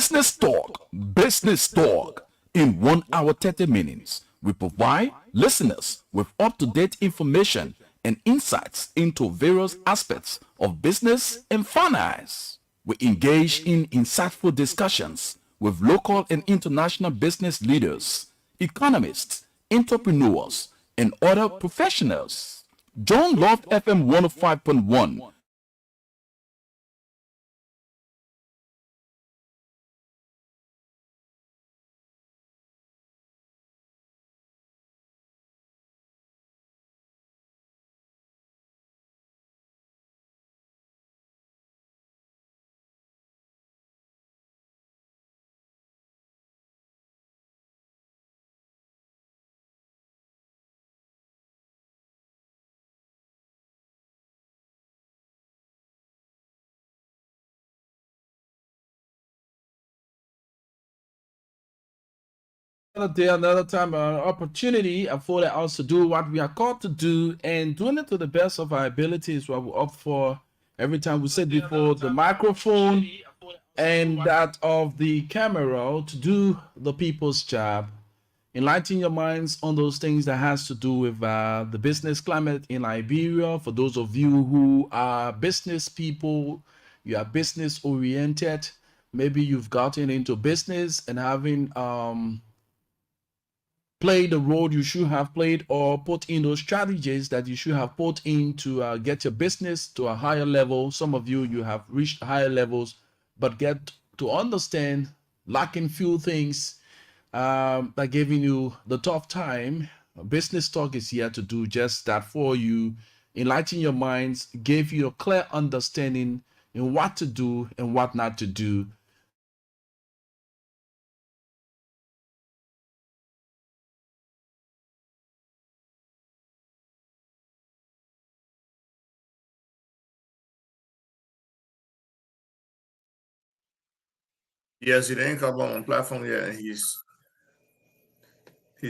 Business Talk. In 1 hour 30 minutes, we provide listeners with up-to-date information and insights into various aspects of business and finance. We engage in insightful discussions with local and international business leaders, economists, entrepreneurs, and other professionals. John Love FM 105.1. Another day, another time, an opportunity afforded us to do what we are called to do, and doing it to the best of our ability is what we opt for every time we sit before the microphone and that of the camera to do the people's job. Enlighten your minds on those things that has to do with the business climate in Liberia. For those of you who are business people, you are business oriented. Maybe you've gotten into business and having played the role you should have played, or put in those strategies that you should have put in to get your business to a higher level. Some of you have reached higher levels, but get to understand lacking few things that giving you the tough time. Business Talk is here to do just that for you. Enlighten your minds, give you a clear understanding in what to do and what not to do. Yes, he didn't come on platform yet. He's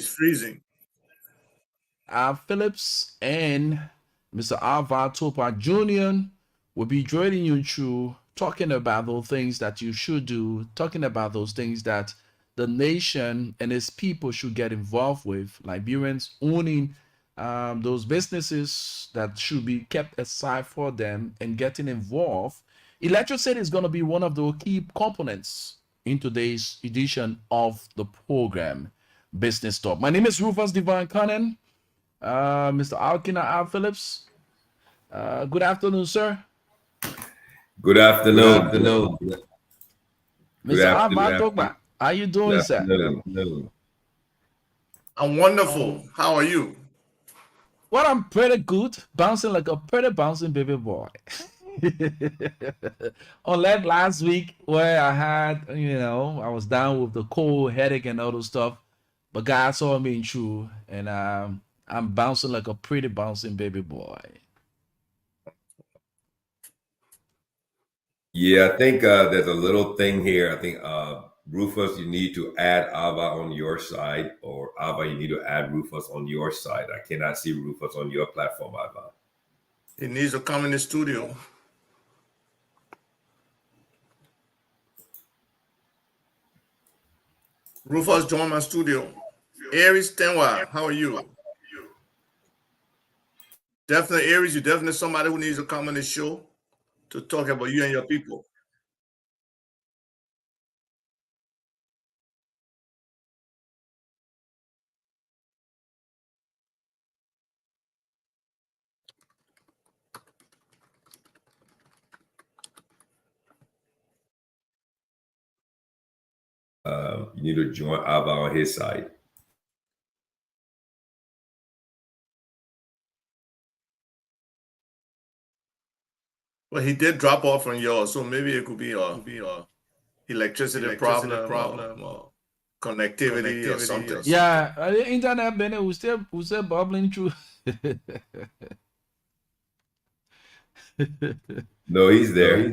freezing. Phillips and Mr. Alva Topa Jr. will be joining you through talking about those things that you should do, talking about those things that the nation and its people should get involved with. Liberians owning those businesses that should be kept aside for them and getting involved. Electricity is going to be one of the key components in today's edition of the program, Business Talk. My name is Rufus Divine Cannon. Mr. Alkina Al Phillips. Good afternoon, sir. Good afternoon. Mr. Alva Togba, how you doing, sir? I'm wonderful. How are you? Well, I'm pretty good. Bouncing like a pretty bouncing baby boy. Unlike last week where I had, I was down with the cold, headache, and all those stuff. But God saw me through, and I'm bouncing like a pretty bouncing baby boy. Yeah, I think there's a little thing here. I think Rufus, you need to add Ava on your side, or Ava, you need to add Rufus on your side. I cannot see Rufus on your platform, Ava. He needs to come in the studio. Rufus, join my studio. Aries Tenwa, how are you? Definitely, Aries, you're definitely somebody who needs to come on the show to talk about you and your people. You need to join Ava on his side. Well, he did drop off on yours, so maybe it could be a electricity problem or connectivity or something. Yeah, the internet Bennett was still bubbling through. No, he's there.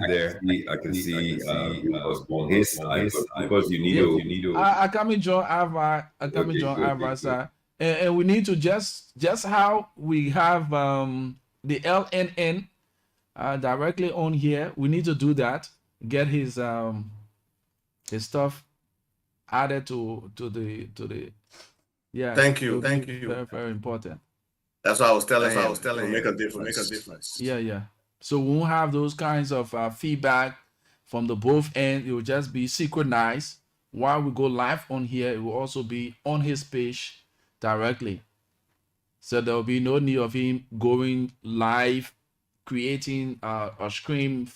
I can see Rufus on his side. Because you need to. I come and join Ava. Sir. And we need to just how we have the LNN directly on here. We need to do that. Get his his stuff added to the yeah. Thank you. It'll be very, very important. That's what I was telling him. It will make a difference. Yeah. So we won't have those kinds of feedback from the both ends. It will just be synchronized. While we go live on here, it will also be on his page directly. So there will be no need of him going live, creating a screen.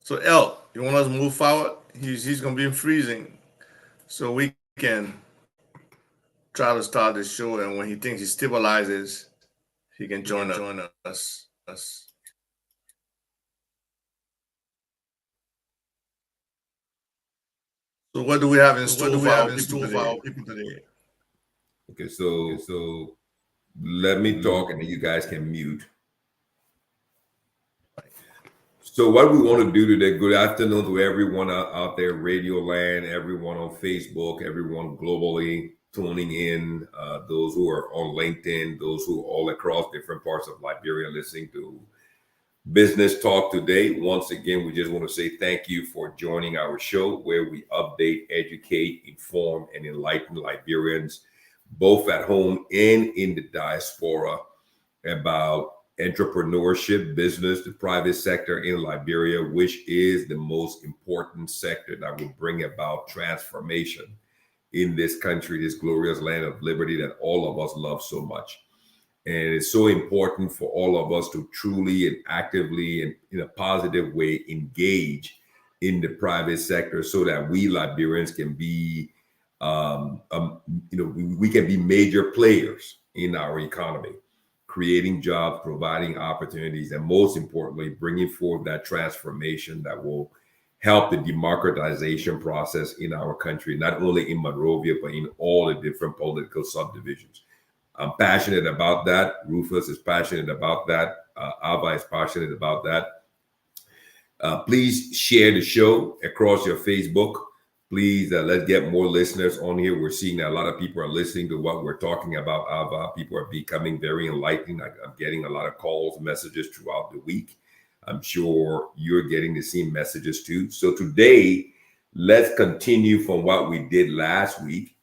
So L, you want us to move forward? He's gonna be freezing, so we can try to start the show. And when he thinks he stabilizes, he can join us. So what do we have in store for our people today? Okay, so let me talk and then you guys can mute. So what we want to do today, good afternoon to everyone out there, Radio Land, everyone on Facebook, everyone globally tuning in, those who are on LinkedIn, those who are all across different parts of Liberia listening to Business Talk today. Once again, we just want to say thank you for joining our show where we update, educate, inform, and enlighten Liberians, both at home and in the diaspora, about entrepreneurship, business, the private sector in Liberia, which is the most important sector that will bring about transformation in this country, this glorious land of liberty that all of us love so much. And it's so important for all of us to truly and actively and in a positive way engage in the private sector so that we Liberians can be, we can be major players in our economy, creating jobs, providing opportunities, and most importantly, bringing forth that transformation that will help the democratization process in our country, not only in Monrovia, but in all the different political subdivisions. I'm passionate about that. Rufus is passionate about that. Ava is passionate about that. Please share the show across your Facebook. Please, let's get more listeners on here. We're seeing that a lot of people are listening to what we're talking about, Ava. People are becoming very enlightened. I'm getting a lot of calls, messages throughout the week. I'm sure you're getting the same messages too. So today, let's continue from what we did last week.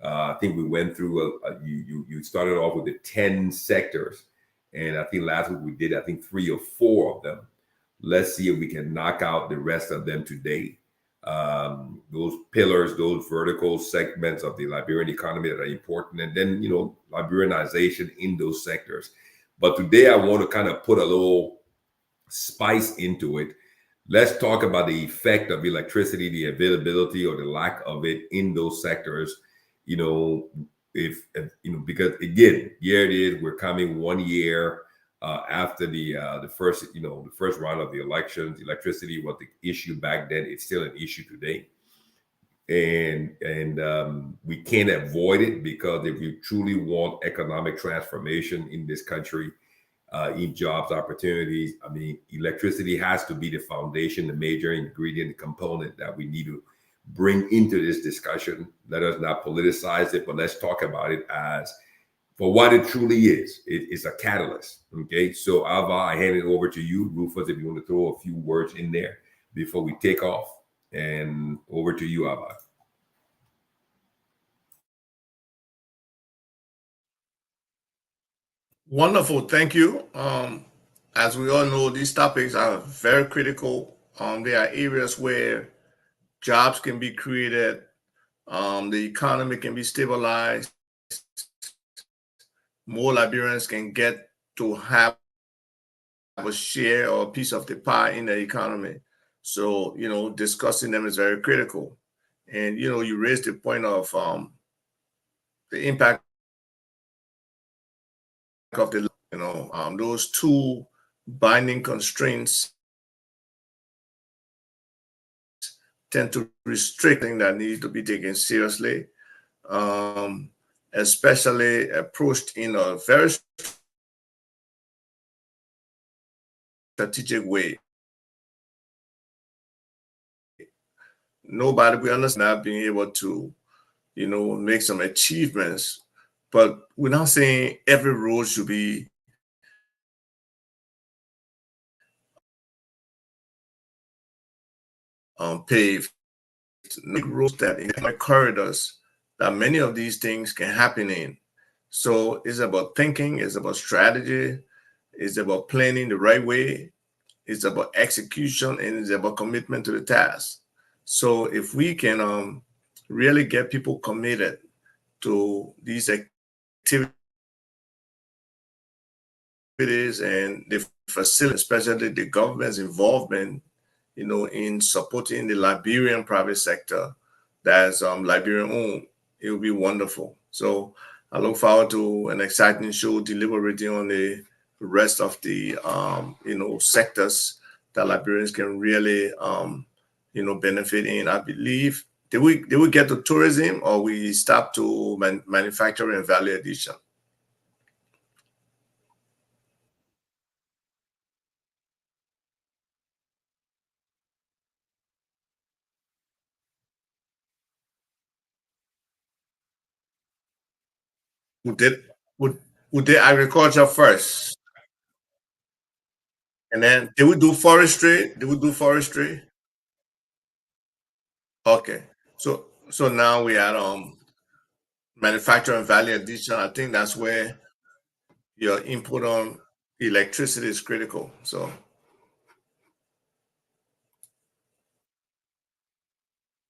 I think we went through, you started off with the 10 sectors. And I think last week we did, 3 or 4 of them. Let's see if we can knock out the rest of them today. Those pillars, those vertical segments of the Liberian economy that are important. And then, Liberianization in those sectors. But today I want to kind of put a little spice into it. Let's talk about the effect of electricity, the availability or the lack of it in those sectors. Because again, here it is, we're coming 1 year after the first round of the elections. Electricity was the issue back then. It's still an issue today. And we can't avoid it, because if we truly want economic transformation in this country, in jobs, opportunities, electricity has to be the foundation, the major ingredient, the component that we need to bring into this discussion. Let us not politicize it, but let's talk about it as for what it truly is. It is a catalyst. Okay, so Ava, I hand it over to you. Rufus, if you want to throw a few words in there before we take off. And over to you, Ava. Wonderful, thank you. As we all know, these topics are very critical. There are areas where jobs can be created, the economy can be stabilized, more Liberians can get to have a share or a piece of the pie in the economy. So, discussing them is very critical. And, you raised the point of the impact of the, those 2 binding constraints tend to restrict things that need to be taken seriously, especially approached in a very strategic way. nobody, we understand not being able to, make some achievements, but we're not saying every road should be paved. Make roads that in corridors that many of these things can happen in. So it's about thinking, it's about strategy, it's about planning the right way, it's about execution, and it's about commitment to the task. So if we can really get people committed to these activities and the facility, especially the government's involvement, in supporting the Liberian private sector that's Liberian owned, it would be wonderful. So I look forward to an exciting show deliberating on the rest of the sectors that Liberians can really benefit in. I believe did we get to tourism, or we stop to manufacturing and value addition? Who did who did agriculture first? And then did we do forestry? Did we do forestry? Okay. So now we had manufacturing value addition. I think that's where your input on electricity is critical. So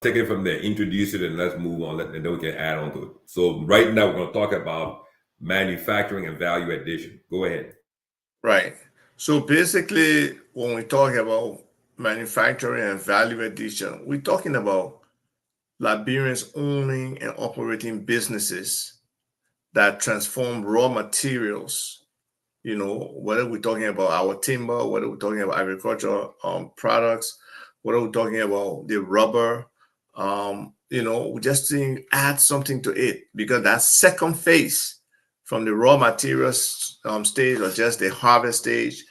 Take it from there, introduce it, and let's move on, and then we can add on to it. So right now we're going to talk about manufacturing and value addition. Go ahead. right. So basically, when we talk about manufacturing and value addition, we're talking about Liberians owning and operating businesses that transform raw materials, whether we're talking about our timber, whether we're talking about agricultural products, whether we're talking about the rubber, we just add something to it, because that second phase from the raw materials stage, or just the harvest stage,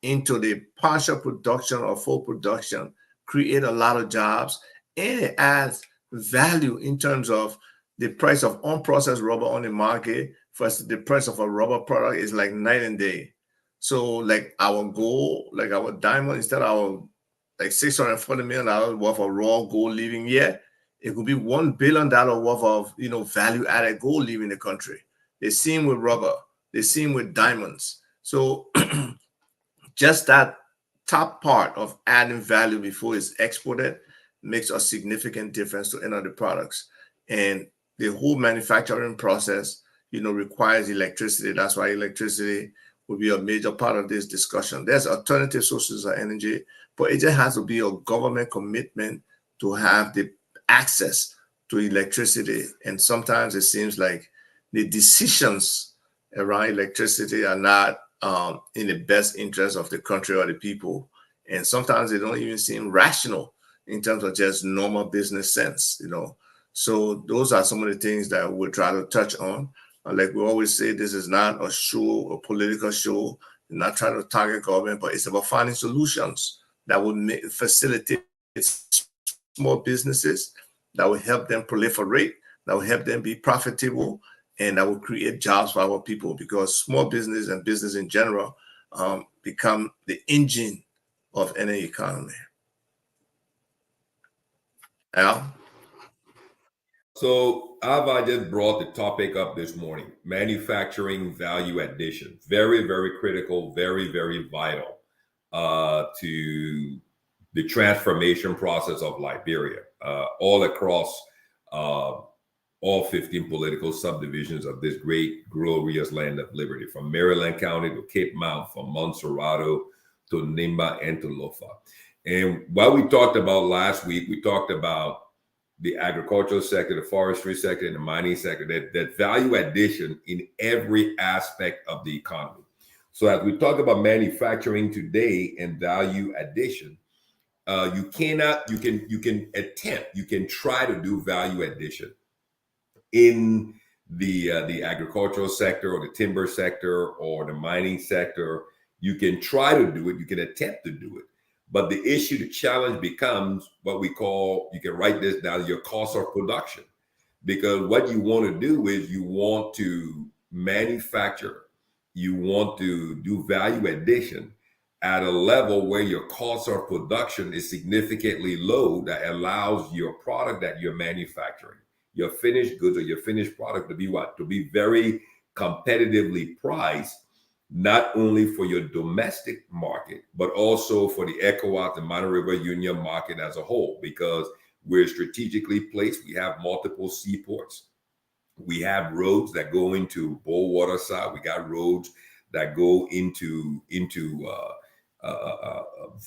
into the partial production or full production, create a lot of jobs, and it adds value in terms of the price of unprocessed rubber on the market versus the price of a rubber product is like night and day. So like our goal, like our diamond, instead of our like $640 million worth of raw gold leaving here, it could be $1 billion worth of value added gold leaving the country. The same with rubber, the same with diamonds. So just that top part of adding value before it's exported makes a significant difference to end of the products. And the whole manufacturing process, requires electricity. That's why electricity will be a major part of this discussion. There's alternative sources of energy, but it just has to be a government commitment to have the access to electricity. And sometimes it seems like the decisions around electricity are not in the best interest of the country or the people. And sometimes they don't even seem rational in terms of just normal business sense, So those are some of the things that we'll try to touch on. Like we always say, this is not a show, a political show. We're not trying to target government, but it's about finding solutions that will facilitate small businesses, that will help them proliferate, that will help them be profitable, and that will create jobs for our people, because small business and business in general become the engine of any economy. Al? So Ava just brought the topic up this morning: manufacturing value addition. Very, very critical, very, very vital to the transformation process of Liberia, all across all 15 political subdivisions of this great, glorious land of liberty, from Maryland County to Cape Mount, from Montserrado to Nimba and to Lofa. And what we talked about last week, we talked about the agricultural sector, the forestry sector, and the mining sector, that value addition in every aspect of the economy. So as we talk about manufacturing today and value addition, you can try to do value addition in the agricultural sector or the timber sector or the mining sector. You can try to do it. You can attempt to do it. But the issue, the challenge becomes what we call, you can write this down, your cost of production. Because what you want to do is you want to manufacture, you want to do value addition at a level where your cost of production is significantly low, that allows your product that you're manufacturing, your finished goods or your finished product, to be what? To be very competitively priced, not only for your domestic market, but also for the ECOWAS, the Mono River Union market as a whole, because we're strategically placed. We have multiple seaports. We have roads that go into Bullwater side. We got roads that go into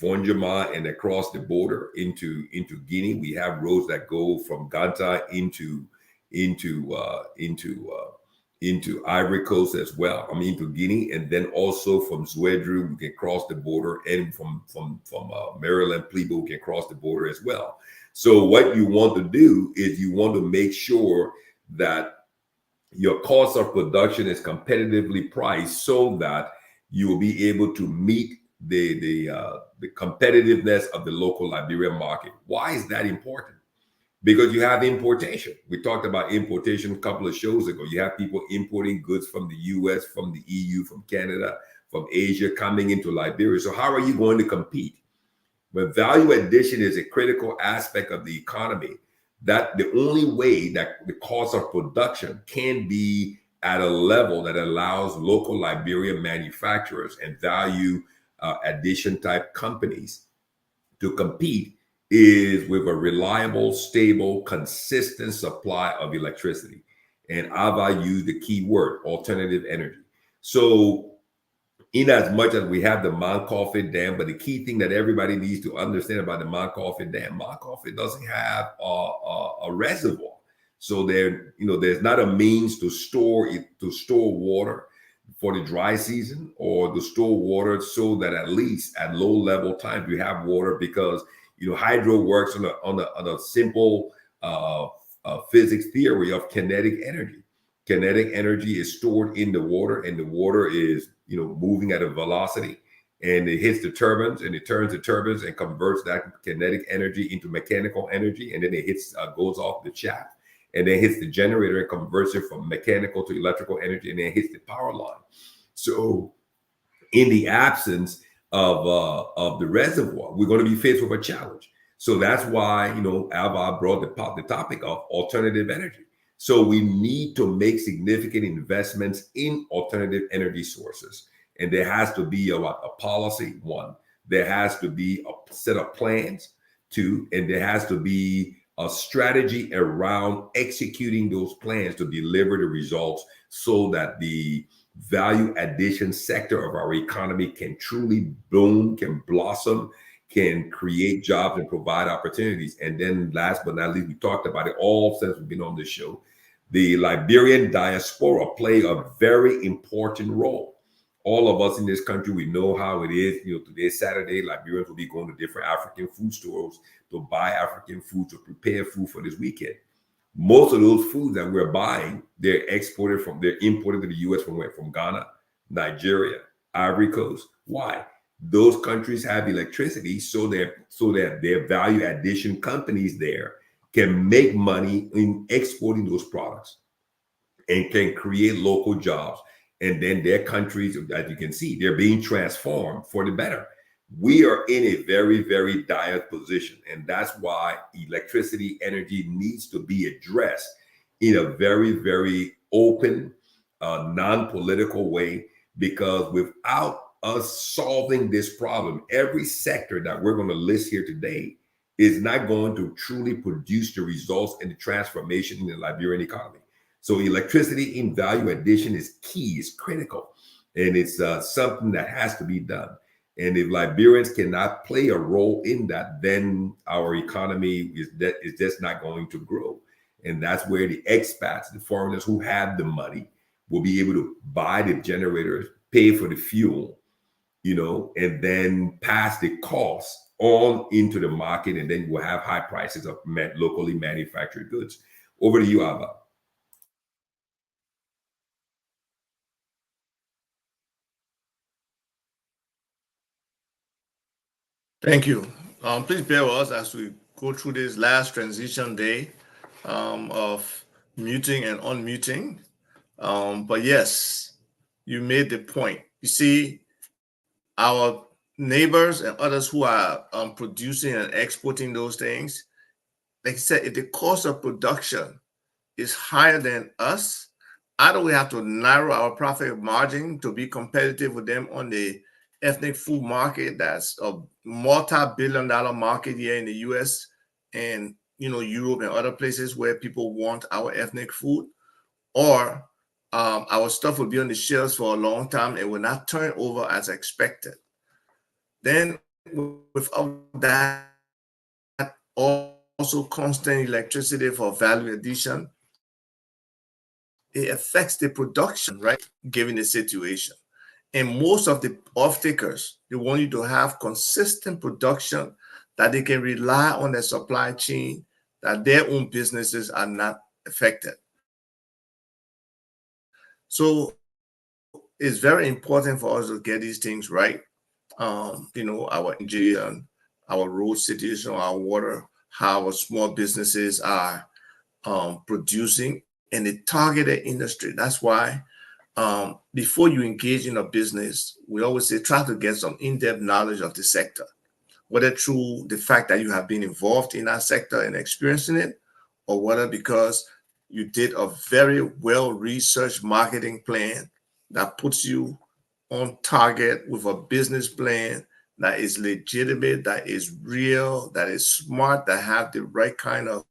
Vonjama and across the border into Guinea. We have roads that go from Ganta into Ivory Coast as well. I mean, into Guinea, and then also from Zouedru, we can cross the border, and from Maryland, Plebo, we can cross the border as well. So what you want to do is you want to make sure that your cost of production is competitively priced, so that you will be able to meet the competitiveness of the local Liberian market. Why is that important? Because you have importation. We talked about importation a couple of shows ago. You have people importing goods from the US, from the EU, from Canada, from Asia, coming into Liberia. So how are you going to compete? But value addition is a critical aspect of the economy. That the only way that the cost of production can be at a level that allows local Liberian manufacturers and value addition type companies to compete is with a reliable, stable, consistent supply of electricity. And I've used the key word, alternative energy. So in as much as we have the Mount Coffin Dam, but the key thing that everybody needs to understand about the Mount Coffin Dam doesn't have a reservoir. So there's not a means to store water for the dry season, or to store water so that at least at low level times you have water, because hydro works on a simple physics theory of kinetic energy. Kinetic energy is stored in the water, and the water is moving at a velocity, and it hits the turbines, and it turns the turbines and converts that kinetic energy into mechanical energy, and then it goes off the shaft, and then hits the generator and converts it from mechanical to electrical energy, and then hits the power line. So in the absence of the reservoir, we're going to be faced with a challenge. So that's why Alva brought the topic of alternative energy. So we need to make significant investments in alternative energy sources. And there has to be a policy, one. There has to be a set of plans, two. And there has to be a strategy around executing those plans to deliver the results, so that the value addition sector of our economy can truly bloom, can blossom, can create jobs and provide opportunities. And then last but not least, we talked about it all since we've been on this show. The Liberian diaspora play a very important role. All of us in this country, we know how it is. Today's Saturday, Liberians will be going to different African food stores to buy African food, to prepare food for this weekend. Most of those foods that we're buying, they're imported to the US from where? From Ghana, Nigeria, Ivory Coast. Why? Those countries have electricity, so that their value addition companies there can make money in exporting those products and can create local jobs. And then their countries, as you can see, they're being transformed for the better. We are in a very, very dire position. And that's why electricity energy needs to be addressed in a very, very open, non-political way, because without us solving this problem, every sector that we're going to list here today is not going to truly produce the results and the transformation in the Liberian economy. So electricity in value addition is key, is critical, and it's something that has to be done. And if Liberians cannot play a role in that, then our economy is just not going to grow. And that's where the expats, the foreigners who have the money, will be able to buy the generators, pay for the fuel, and then pass the cost on into the market, and then we'll have high prices of locally manufactured goods. Over to you, Abba. Thank you. Please bear with us as we go through this last transition day of muting and unmuting. But yes, you made the point. You see, our neighbors and others who are producing and exporting those things, like I said, if the cost of production is higher than us, either we have to narrow our profit margin to be competitive with them on the ethnic food market that's a multi-billion-dollar market here in the US and Europe and other places where people want our ethnic food, or our stuff will be on the shelves for a long time and will not turn over as expected. Then without that also constant electricity for value addition, it affects the production, right? Given the situation. And most of the off-takers, they want you to have consistent production that they can rely on their supply chain, that their own businesses are not affected. So it's very important for us to get these things right. Our energy and our road situation, our water, how our small businesses are producing in the targeted industry. That's why before you engage in a business, we always say try to get some in-depth knowledge of the sector, whether through the fact that you have been involved in that sector and experiencing it, or whether because you did a very well-researched marketing plan that puts you on target with a business plan that is legitimate, that is real, that is smart, that have the right kind of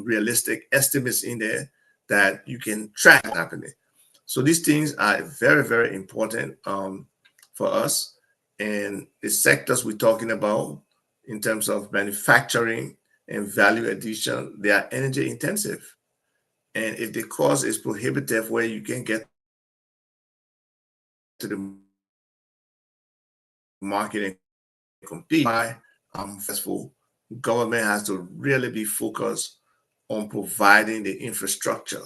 realistic estimates in there that you can track happening. So these things are very, very important for us. And the sectors we're talking about in terms of manufacturing and value addition, they are energy intensive. And if the cost is prohibitive where you can get to the market and compete, successful government has to really be focused on providing the infrastructure,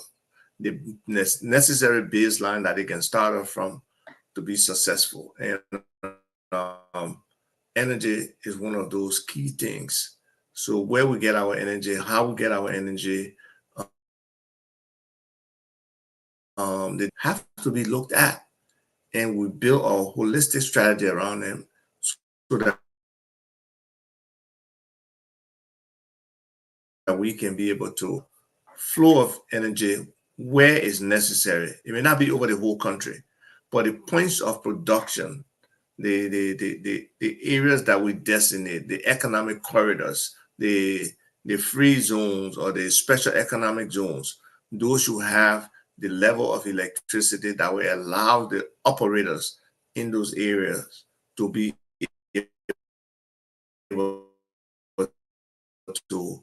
the necessary baseline that they can start off from to be successful. And energy is one of those key things. So where we get our energy, how we get our energy, they have to be looked at, and we build a holistic strategy around them so that we can be able to flow of energy where is necessary. It may not be over the whole country, but the points of production, the areas that we designate, the economic corridors, the free zones or the special economic zones, those who have the level of electricity that will allow the operators in those areas to be able to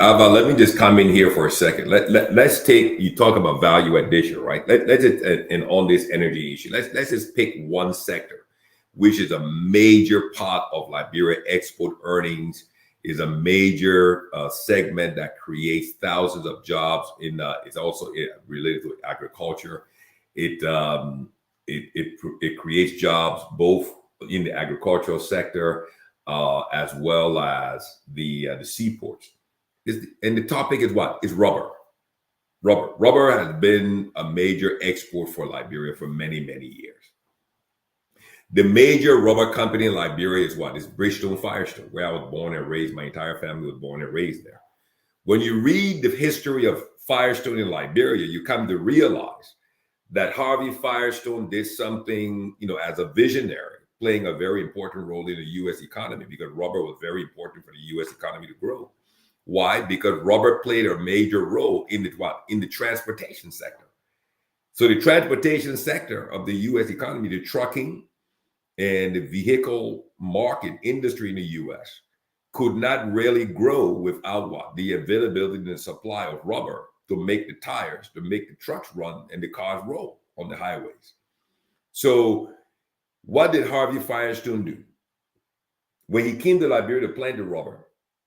Ava, let me just come in here for a second. Let's take, you talk about value addition, right? Let's just, and on this energy issue, let's just pick one sector, which is a major part of Liberia export earnings, is a major segment that creates thousands of jobs. It's also related to agriculture. It creates jobs both in the agricultural sector as well as the seaports. And the topic is what? Is rubber. Rubber has been a major export for Liberia for many, many years. The major rubber company in Liberia is what? Is Bridgestone Firestone, where I was born and raised. My entire family was born and raised there. When you read the history of Firestone in Liberia, you come to realize that Harvey Firestone did something, as a visionary, playing a very important role in the U.S. economy, because rubber was very important for the U.S. economy to grow. Why? Because rubber played a major role in the transportation sector. So the transportation sector of the U.S. economy, the trucking and the vehicle market industry in the U.S. could not really grow without what? The availability and the supply of rubber to make the tires, to make the trucks run and the cars roll on the highways. So What did Harvey Firestone do? When he came to Liberia to plant the rubber,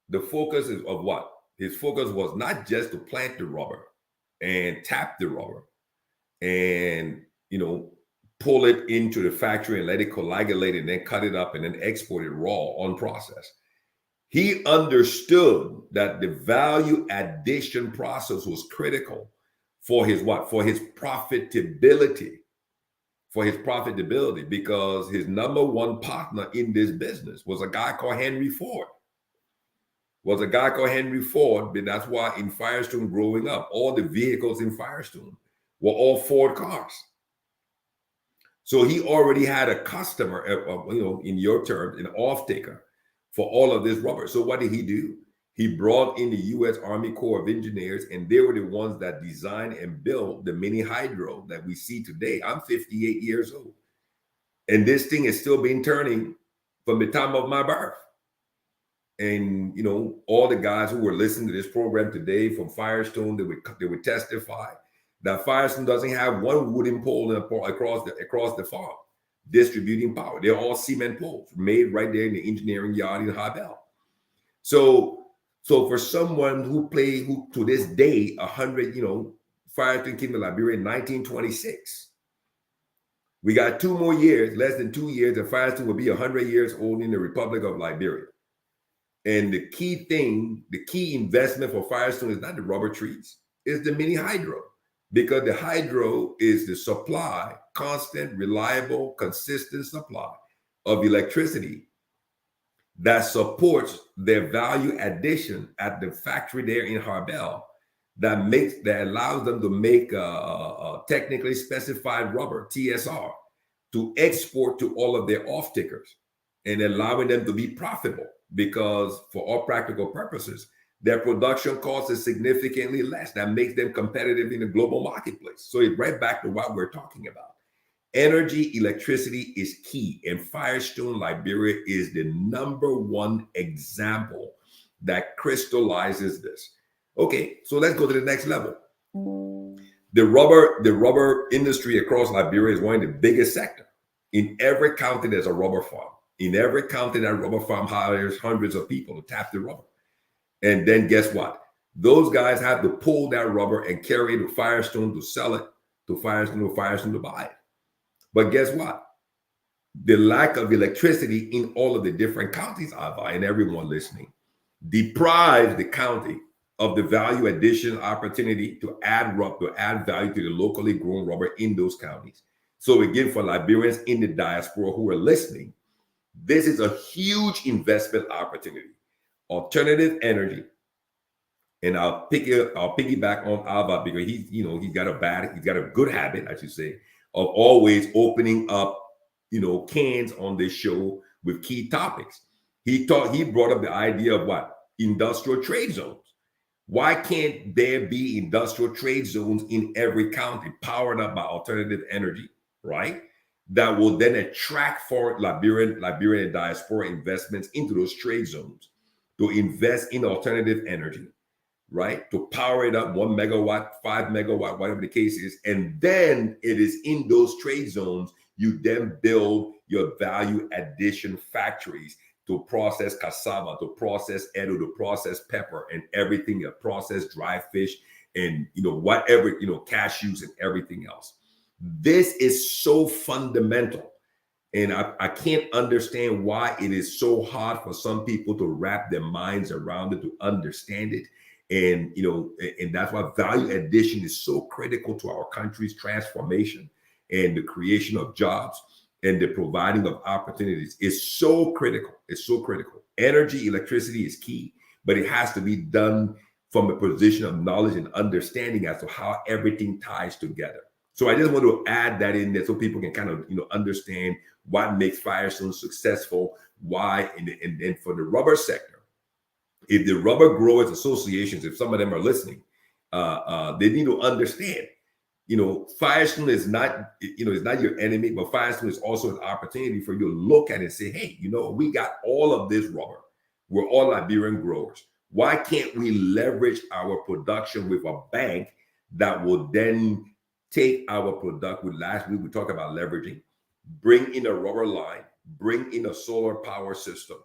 the focus is of what? His focus was not just to plant the rubber and tap the rubber and, pull it into the factory and let it coagulate and then cut it up and then export it raw unprocessed. He understood that the value addition process was critical for his what? For his profitability. For his profitability, because his number one partner in this business was a guy called Henry Ford. But that's why in Firestone growing up, all the vehicles in Firestone were all Ford cars. So he already had a customer, in your terms, an off-taker for all of this rubber. So what did he do? He brought in the U.S. Army Corps of Engineers, and they were the ones that designed and built the mini hydro that we see today. I'm 58 years old, and this thing is still been turning from the time of my birth. And, all the guys who were listening to this program today from Firestone, they would testify that Firestone doesn't have one wooden pole across the farm distributing power. They're all cement poles made right there in the engineering yard in Habel. So for someone who to this day, 100, Firestone came to Liberia in 1926. We got 2 more years, less than 2 years, and Firestone will be 100 years old in the Republic of Liberia. And the key investment for Firestone is not the rubber trees, it's the mini hydro. Because the hydro is the supply, constant, reliable, consistent supply of electricity that supports their value addition at the factory there in Harbel that allows them to make a technically specified rubber, TSR, to export to all of their off-takers and allowing them to be profitable, because for all practical purposes, their production cost is significantly less. That makes them competitive in the global marketplace. So it's right back to what we're talking about. Energy, electricity is key, and Firestone Liberia is the number one example that crystallizes this. Okay, so let's go to the next level. The rubber industry across Liberia is one of the biggest sectors. In every county, there's a rubber farm. In every county, that rubber farm hires hundreds of people to tap the rubber. And then guess what? Those guys have to pull that rubber and carry it to Firestone to sell it to Firestone to buy it. But guess what? The lack of electricity in all of the different counties, Ava, and everyone listening, deprives the county of the value addition opportunity to add value to the locally grown rubber in those counties. So again, for Liberians in the diaspora who are listening, this is a huge investment opportunity. Alternative energy, and I'll piggyback on Ava because he's got a good habit, I should say, of always opening up cans on this show with key topics. He brought up the idea of what? Industrial trade zones. Why can't there be industrial trade zones in every county powered up by alternative energy, right? That will then attract foreign Liberian diaspora investments into those trade zones to invest in alternative energy, right? To power it up 1 megawatt, 5 megawatt, whatever the case is. And then it is in those trade zones, you then build your value addition factories to process cassava, to process edo, to process pepper and everything, to process dry fish and, whatever, cashews and everything else. This is so fundamental. And I can't understand why it is so hard for some people to wrap their minds around it, to understand it. And, and that's why value addition is so critical to our country's transformation and the creation of jobs and the providing of opportunities is so critical. It's so critical. Energy, electricity is key, but it has to be done from a position of knowledge and understanding as to how everything ties together. So I just want to add that in there so people can kind of, understand what makes Firestone successful, why, and for the rubber sector, if the rubber growers associations, if some of them are listening, they need to understand, Firestone is not, it's not your enemy, but Firestone is also an opportunity for you to look at it and say, hey, we got all of this rubber. We're all Liberian growers. Why can't we leverage our production with a bank that will then take our product? Last week we talked about leveraging. bring in a rubber line, bring in a solar power system,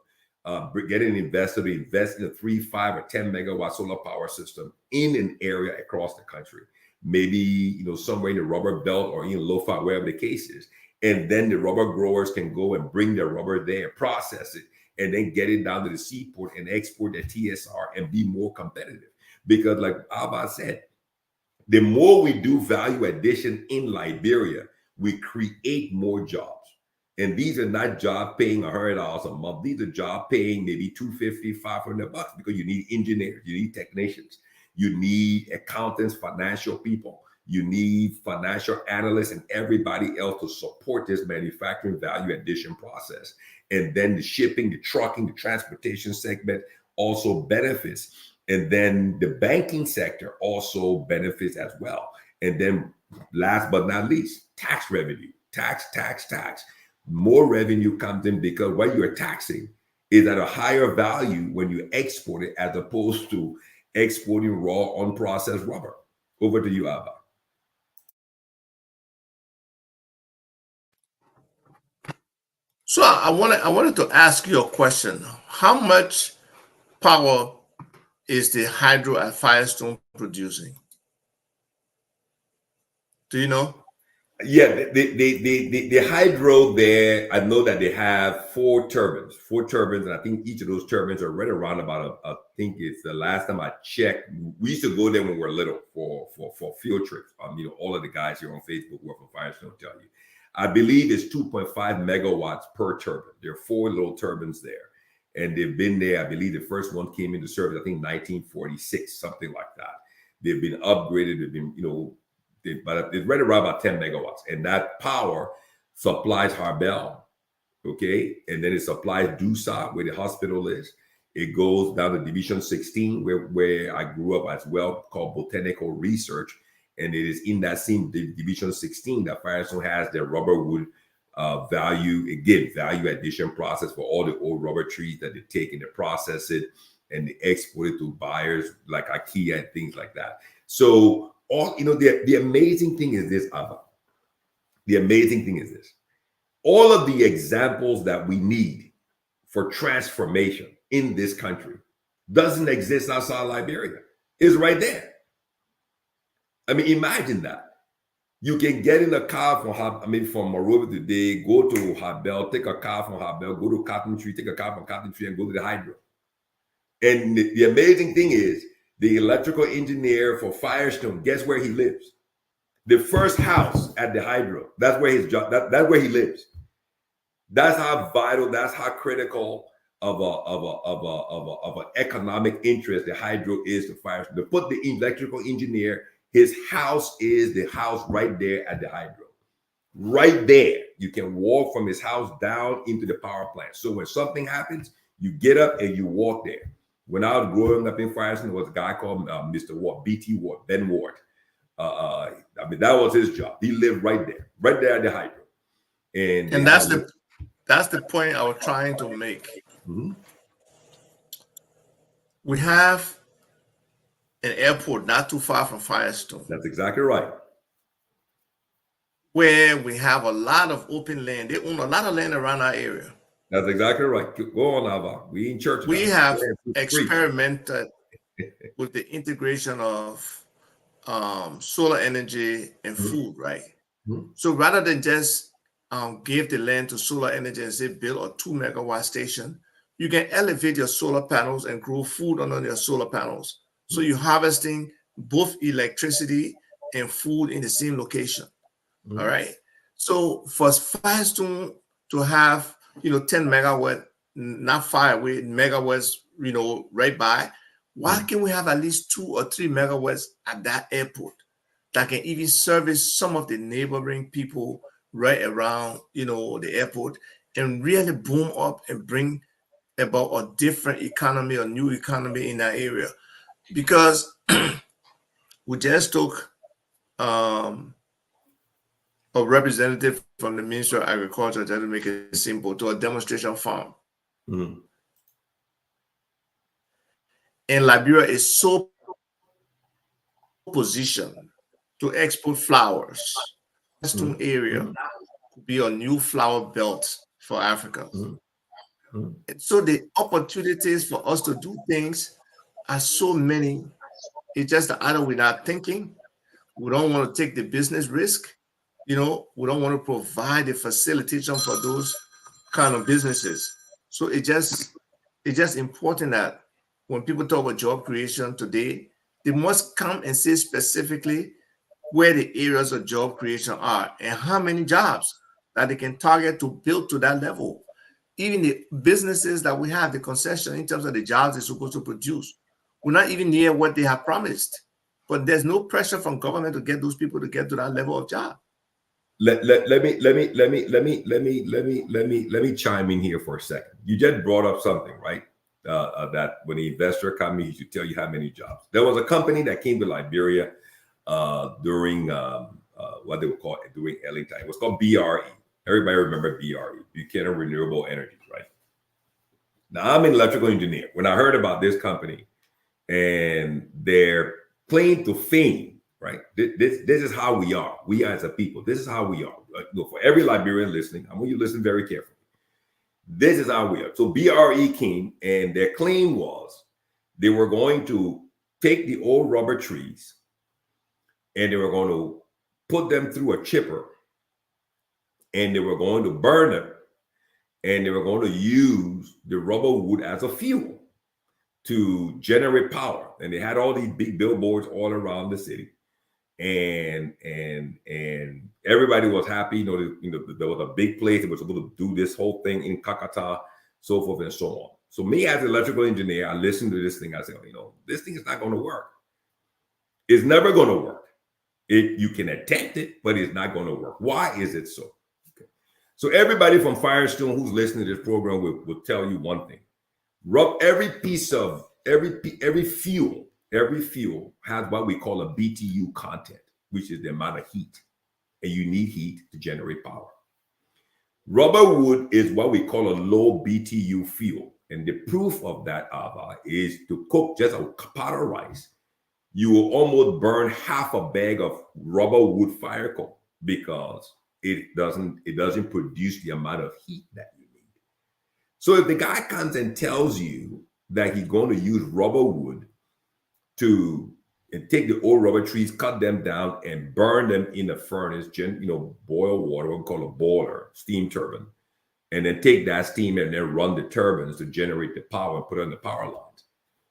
get an investor to invest in a 3, 5, or 10 megawatt solar power system in an area across the country, maybe somewhere in the rubber belt or in Lo-Fi, wherever the case is. And then the rubber growers can go and bring their rubber there, process it, and then get it down to the seaport and export their TSR and be more competitive. Because like Abba said, the more we do value addition in Liberia, we create more jobs. And these are not job paying $100 a month. These are job paying maybe $250, $500, because you need engineers, you need technicians, you need accountants, financial people, you need financial analysts and everybody else to support this manufacturing value addition process. And then the shipping, the trucking, the transportation segment also benefits. And then the banking sector also benefits as well. And then last but not least, tax revenue, tax. More revenue comes in because what you're taxing is at a higher value when you export it as opposed to exporting raw unprocessed rubber. Over to you, Abba. So I wanted to ask you a question. How much power is the hydro at Firestone producing? Do you know? Yeah, the hydro there, I know that they have four turbines, and I think each of those turbines are right around about, I think it's the last time I checked. We used to go there when we were little for field trips. All of the guys here on Facebook who are from Firestone tell you. I believe it's 2.5 megawatts per turbine. There are four little turbines there. And they've been there. I believe the first one came into service, I think 1946, something like that. They've been upgraded. They've been, but it's right around about 10 megawatts. And that power supplies Harbel, okay? And then it supplies Dusa, where the hospital is. It goes down to Division 16, where I grew up as well, called Botanical Research. And it is in that same Division 16 that Firestone has their rubber wood value addition process for all the old rubber trees that they take and they process it and they export it to buyers like IKEA and things like that. So the amazing thing is this, Abba. The amazing thing is this. All of the examples that we need for transformation in this country doesn't exist outside Liberia. It's right there. I mean, imagine that. You can get in a car from Monrovia today, go to Harbel, take a car from Harbel, go to Cotton Tree, take a car from Cotton Tree, and go to the hydro. And the amazing thing is, the electrical engineer for Firestone, guess where he lives? The first house at the hydro. That's where his job. That's where he lives. That's how vital. That's how critical of an economic interest the hydro is to Firestone. To put the electrical engineer. His house is the house right there at the hydro. Right there. You can walk from his house down into the power plant. So when something happens, you get up and you walk there. When I was growing up in Firestone, there was a guy called Mr. Ward, BT Ward, Ben Ward. That was his job. He lived right there at the hydro. And that's the point I was trying to make. Mm-hmm. We have an airport not too far from Firestone. That's exactly right. Where we have a lot of open land. They own a lot of land around our area. That's exactly right. Go on, Ava. We in church. We have experimented with the integration of solar energy and food, right? Mm-hmm. So rather than just give the land to solar energy and say build a 2 megawatt station, you can elevate your solar panels and grow food under your solar panels. So you're harvesting both electricity and food in the same location. Mm-hmm. All right. So for Firestone to have 10 megawatt, not far away, megawatts, right by, why can't we have at least 2 or 3 megawatts at that airport that can even service some of the neighboring people right around, the airport, and really boom up and bring about a different economy, a new economy in that area? Because we just took a representative from the Ministry of Agriculture, just to make it simple, to a demonstration farm. Mm-hmm. And Liberia is so positioned to export flowers, Western area, be a new flower belt for Africa. Mhm. So the opportunities for us to do things are so many. It's just that either we're not thinking, we don't want to take the business risk, we don't want to provide the facilitation for those kind of businesses. So it's just important that when people talk about job creation today, they must come and say specifically where the areas of job creation are and how many jobs that they can target to build to that level. Even the businesses that we have, the concession in terms of the jobs they're supposed to produce, we're not even near what they have promised. But there's no pressure from government to get those people to get to that level of job. Let me chime in here for a second. You just brought up something, right? That when the investor comes, he should tell you how many jobs. There was a company that came to Liberia during what they would call it during LA time. It was called BRE. Everybody remember BRE, Buchanan Renewable Energies, right? Now I'm an electrical engineer. When I heard about this company and their claim to fame, right? This is how we are. We as a people, this is how we are. Look, for every Liberian listening, I want you to listen very carefully. This is how we are. So BRE came and their claim was they were going to take the old rubber trees and they were going to put them through a chipper and they were going to burn them and they were going to use the rubber wood as a fuel to generate power. And they had all these big billboards all around the city. And everybody was happy. There was a big place that was able to do this whole thing in Kakata, so forth and so on. So me as an electrical engineer, I listened to this thing. I said, this thing is not going to work. It's never going to work. You can attempt it, but it's not going to work. Why is it so? Okay. So everybody from Firestone who's listening to this program will tell you one thing. Every fuel has what we call a BTU content, which is the amount of heat. And you need heat to generate power. Rubber wood is what we call a low BTU fuel. And the proof of that, Ava, is to cook just a pot of rice. You will almost burn half a bag of rubber wood fire coal because it doesn't produce the amount of heat that you need. So if the guy comes and tells you that he's going to use rubber wood to take the old rubber trees, cut them down, and burn them in a furnace, boil water, what we call a boiler, steam turbine, and then take that steam and then run the turbines to generate the power and put it on the power lines.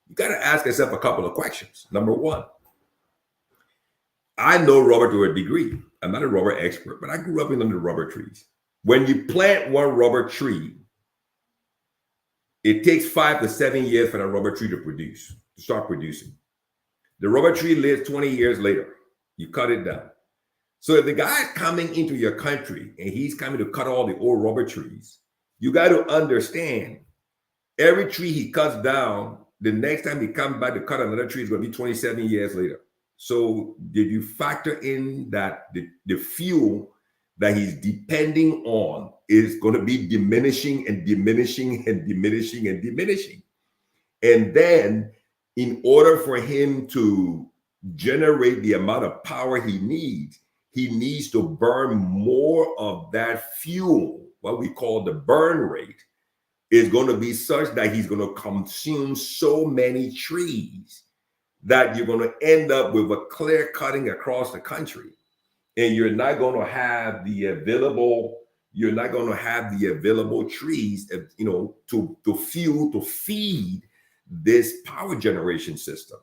You got to ask yourself a couple of questions. Number one, I know rubber to a degree. I'm not a rubber expert, but I grew up under rubber trees. When you plant one rubber tree, it takes 5 to 7 years for that rubber tree to start producing. The rubber tree lives 20 years later. You cut it down. So if the guy is coming into your country and he's coming to cut all the old rubber trees, you got to understand every tree he cuts down, the next time he comes back to cut another tree is going to be 27 years later. So did you factor in that the fuel that he's depending on is going to be diminishing and diminishing and diminishing and diminishing? And then in order for him to generate the amount of power he needs to burn more of that fuel, what we call the burn rate, is going to be such that he's going to consume so many trees that you're going to end up with a clear cutting across the country. And you're not going to have the available trees, to feed this power generation system,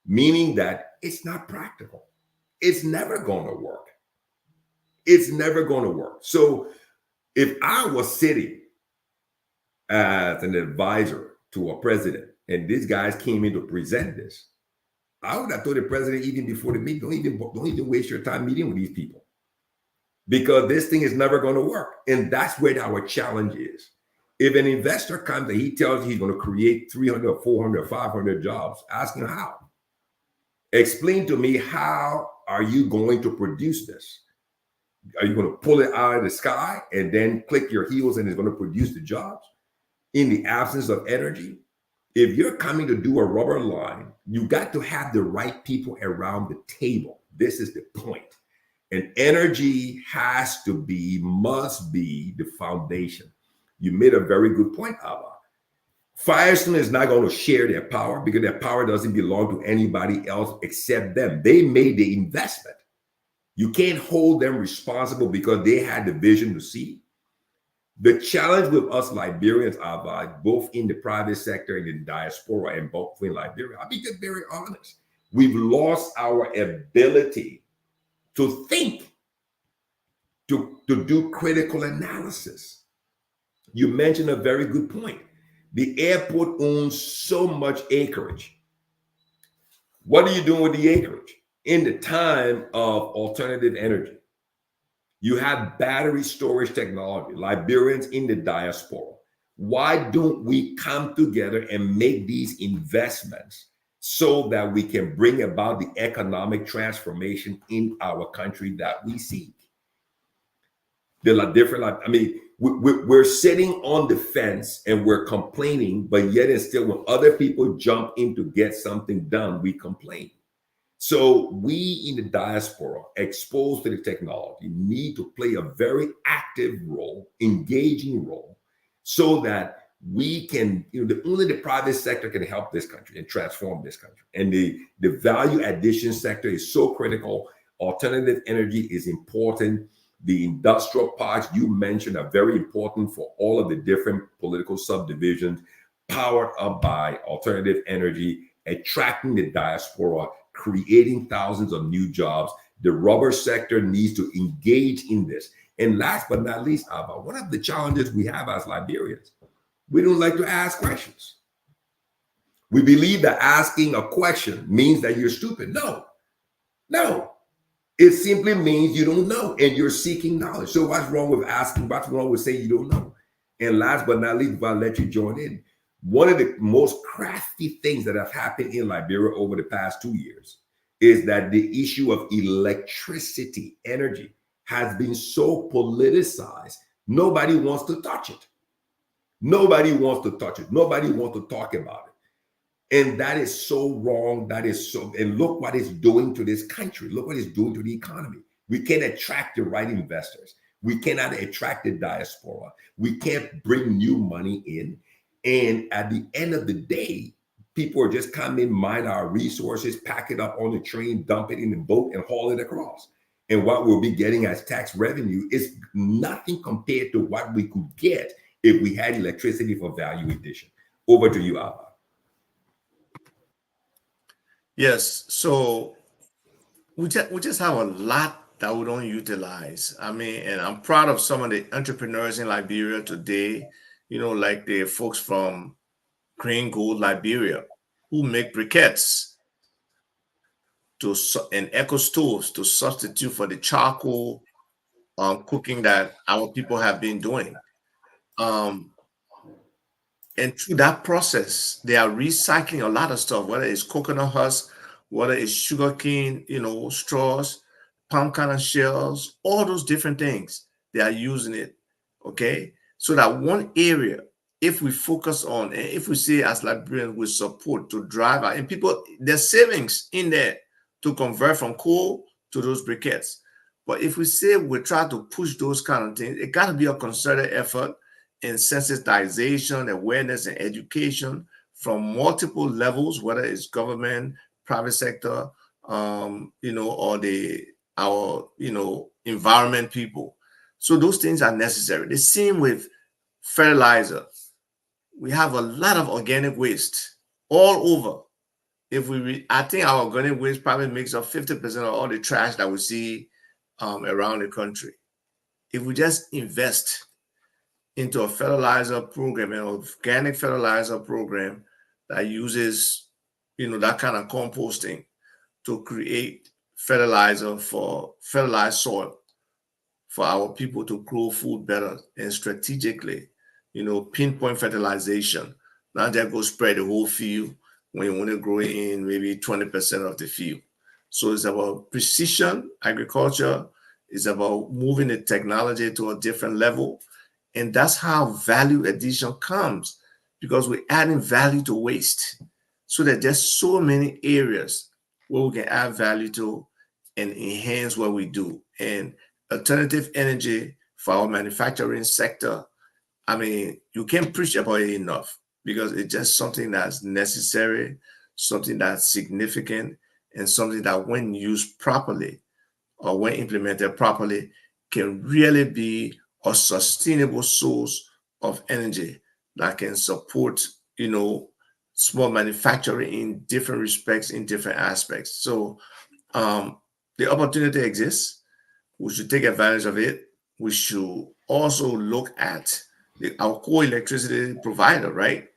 meaning that it's not practical. It's never going to work. It's never going to work. So if I was sitting as an advisor to a president and these guys came in to present this, I would have told the president even before the meeting, don't even waste your time meeting with these people, because this thing is never going to work. And that's where our challenge is. If an investor comes and he tells you he's going to create 300, 400, 500 jobs, ask him how. Explain to me, how are you going to produce this? Are you going to pull it out of the sky and then click your heels and it's going to produce the jobs in the absence of energy? If you're coming to do a rubber line, you got to have the right people around the table. This is the point. And energy has to be, must be the foundation. You made a very good point, Abba. Firestone is not going to share their power because their power doesn't belong to anybody else except them. They made the investment. You can't hold them responsible because they had the vision to see. The challenge with us Liberians, Abba, both in the private sector and in the diaspora and both in Liberia, I'll be very honest. We've lost our ability to think, to do critical analysis. You mentioned a very good point. The airport owns so much acreage. What are you doing with the acreage? In the time of alternative energy, you have battery storage technology, Liberians in the diaspora. Why don't we come together and make these investments so that we can bring about the economic transformation in our country that we seek? There are different, I mean, we're sitting on the fence and we're complaining, but yet and still when other people jump in to get something done, we complain. So we in the diaspora, exposed to the technology, need to play a very active role, engaging role, so that we can, only the private sector can help this country and transform this country. And the value addition sector is so critical. Alternative energy is important. The industrial parks you mentioned are very important for all of the different political subdivisions, powered up by alternative energy, attracting the diaspora, creating thousands of new jobs. The rubber sector needs to engage in this. And last but not least, Abba, one of the challenges we have as Liberians, we don't like to ask questions. We believe that asking a question means that you're stupid. No. It simply means you don't know and you're seeking knowledge. So what's wrong with asking? What's wrong with saying you don't know? And last but not least, if I let you join in, one of the most crafty things that have happened in Liberia over the past 2 years is that the issue of electricity, energy, has been so politicized. Nobody wants to touch it. Nobody wants to touch it. Nobody wants to talk about it. And that is so wrong. That is so, and look what it's doing to this country. Look what it's doing to the economy. We can't attract the right investors. We cannot attract the diaspora. We can't bring new money in. And at the end of the day, people are just coming, mine our resources, pack it up on the train, dump it in the boat, and haul it across. And what we'll be getting as tax revenue is nothing compared to what we could get if we had electricity for value addition. Over to you, Abba. Yes, so we just have a lot that we don't utilize. I mean, and I'm proud of some of the entrepreneurs in Liberia today, like the folks from Green Gold Liberia who make briquettes and eco stoves to substitute for the charcoal cooking that our people have been doing. And through that process, they are recycling a lot of stuff, whether it's coconut husks, whether it's sugarcane, straws, palm kernel shells, all those different things. They are using it, okay? So that one area, if we focus on, and if we see as Liberians with support to drive out, and people, there's savings in there to convert from coal to those briquettes. But if we say we try to push those kind of things, it got to be a concerted effort in sensitization, awareness, and education from multiple levels, whether it's government, private sector, or our environment people. So those things are necessary. The same with fertilizer. We have a lot of organic waste all over. I think our organic waste probably makes up 50% of all the trash that we see around the country. If we just invest into a fertilizer program, an organic fertilizer program that uses, that kind of composting to create fertilizer for fertilized soil for our people to grow food better and strategically, pinpoint fertilization, not just go spread the whole field when you want to grow in maybe 20% of the field. So it's about precision agriculture. It's about moving the technology to a different level. And that's how value addition comes, because we're adding value to waste. So that there's so many areas where we can add value to and enhance what we do. And alternative energy for our manufacturing sector, I mean, you can't preach about it enough because it's just something that's necessary, something that's significant, and something that when used properly or when implemented properly can really be a sustainable source of energy that can support, small manufacturing in different respects, in different aspects. So the opportunity exists. We should take advantage of it. We should also look at our core electricity provider, right?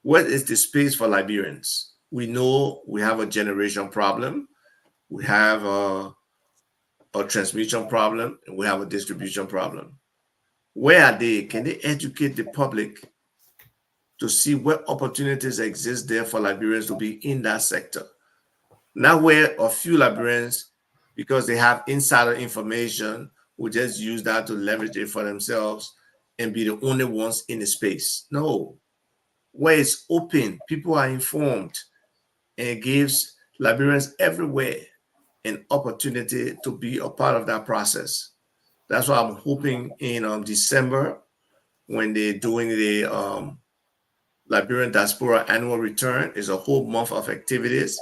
What is the space for Liberians? We know we have a generation problem. We have a transmission problem, and we have a distribution problem. Where are they? Can they educate the public to see what opportunities exist there for Liberians to be in that sector? Not where a few Liberians, because they have insider information, will just use that to leverage it for themselves and be the only ones in the space. No, where it's open, people are informed, and it gives Liberians everywhere an opportunity to be a part of that process. That's why I'm hoping in December, when they're doing the Liberian Diaspora Annual Return, is a whole month of activities.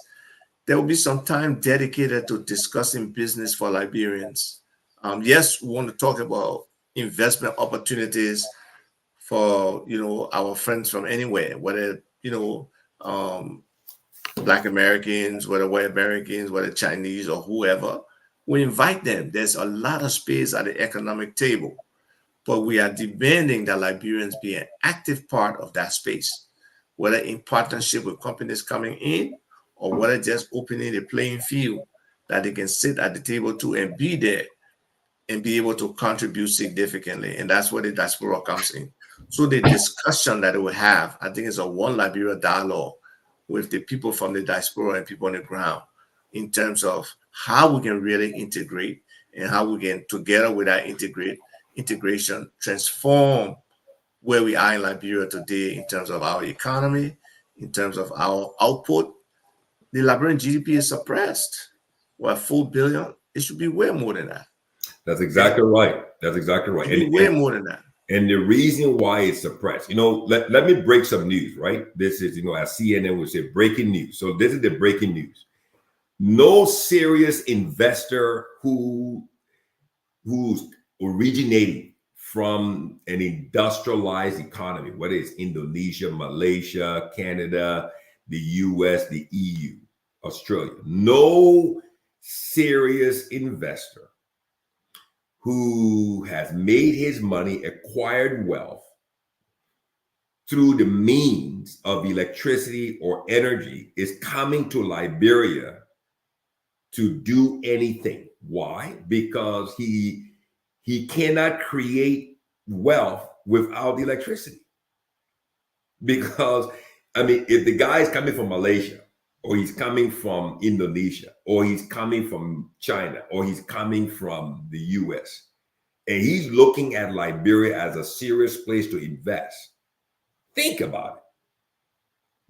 There will be some time dedicated to discussing business for Liberians. Yes, we want to talk about investment opportunities for our friends from anywhere, whether Black Americans, whether white Americans, whether Chinese or whoever. We invite them. There's a lot of space at the economic table, but we are demanding that Liberians be an active part of that space, whether in partnership with companies coming in or whether just opening the playing field that they can sit at the table too and be there and be able to contribute significantly. And that's where the diaspora comes in. So the discussion that we have, I think, is a one Liberia dialogue with the people from the diaspora and people on the ground in terms of how we can really integrate and how we can, together with that integration, transform where we are in Liberia today in terms of our economy, in terms of our output. The Liberian GDP is suppressed. We're 4 billion. It should be way more than that. That's exactly right. That's exactly right. And way more than that. And the reason why it's suppressed, let me break some news, right? This is, as CNN would say, breaking news. So this is the breaking news. No serious investor who's originating from an industrialized economy, whether it's Indonesia, Malaysia, Canada, the US, the EU, Australia, no serious investor who has made his money, acquired wealth through the means of electricity or energy is coming to Liberia to do anything. Why? Because he cannot create wealth without electricity. Because, if the guy is coming from Malaysia, or he's coming from Indonesia, or he's coming from China, or he's coming from the US, and he's looking at Liberia as a serious place to invest, think about it.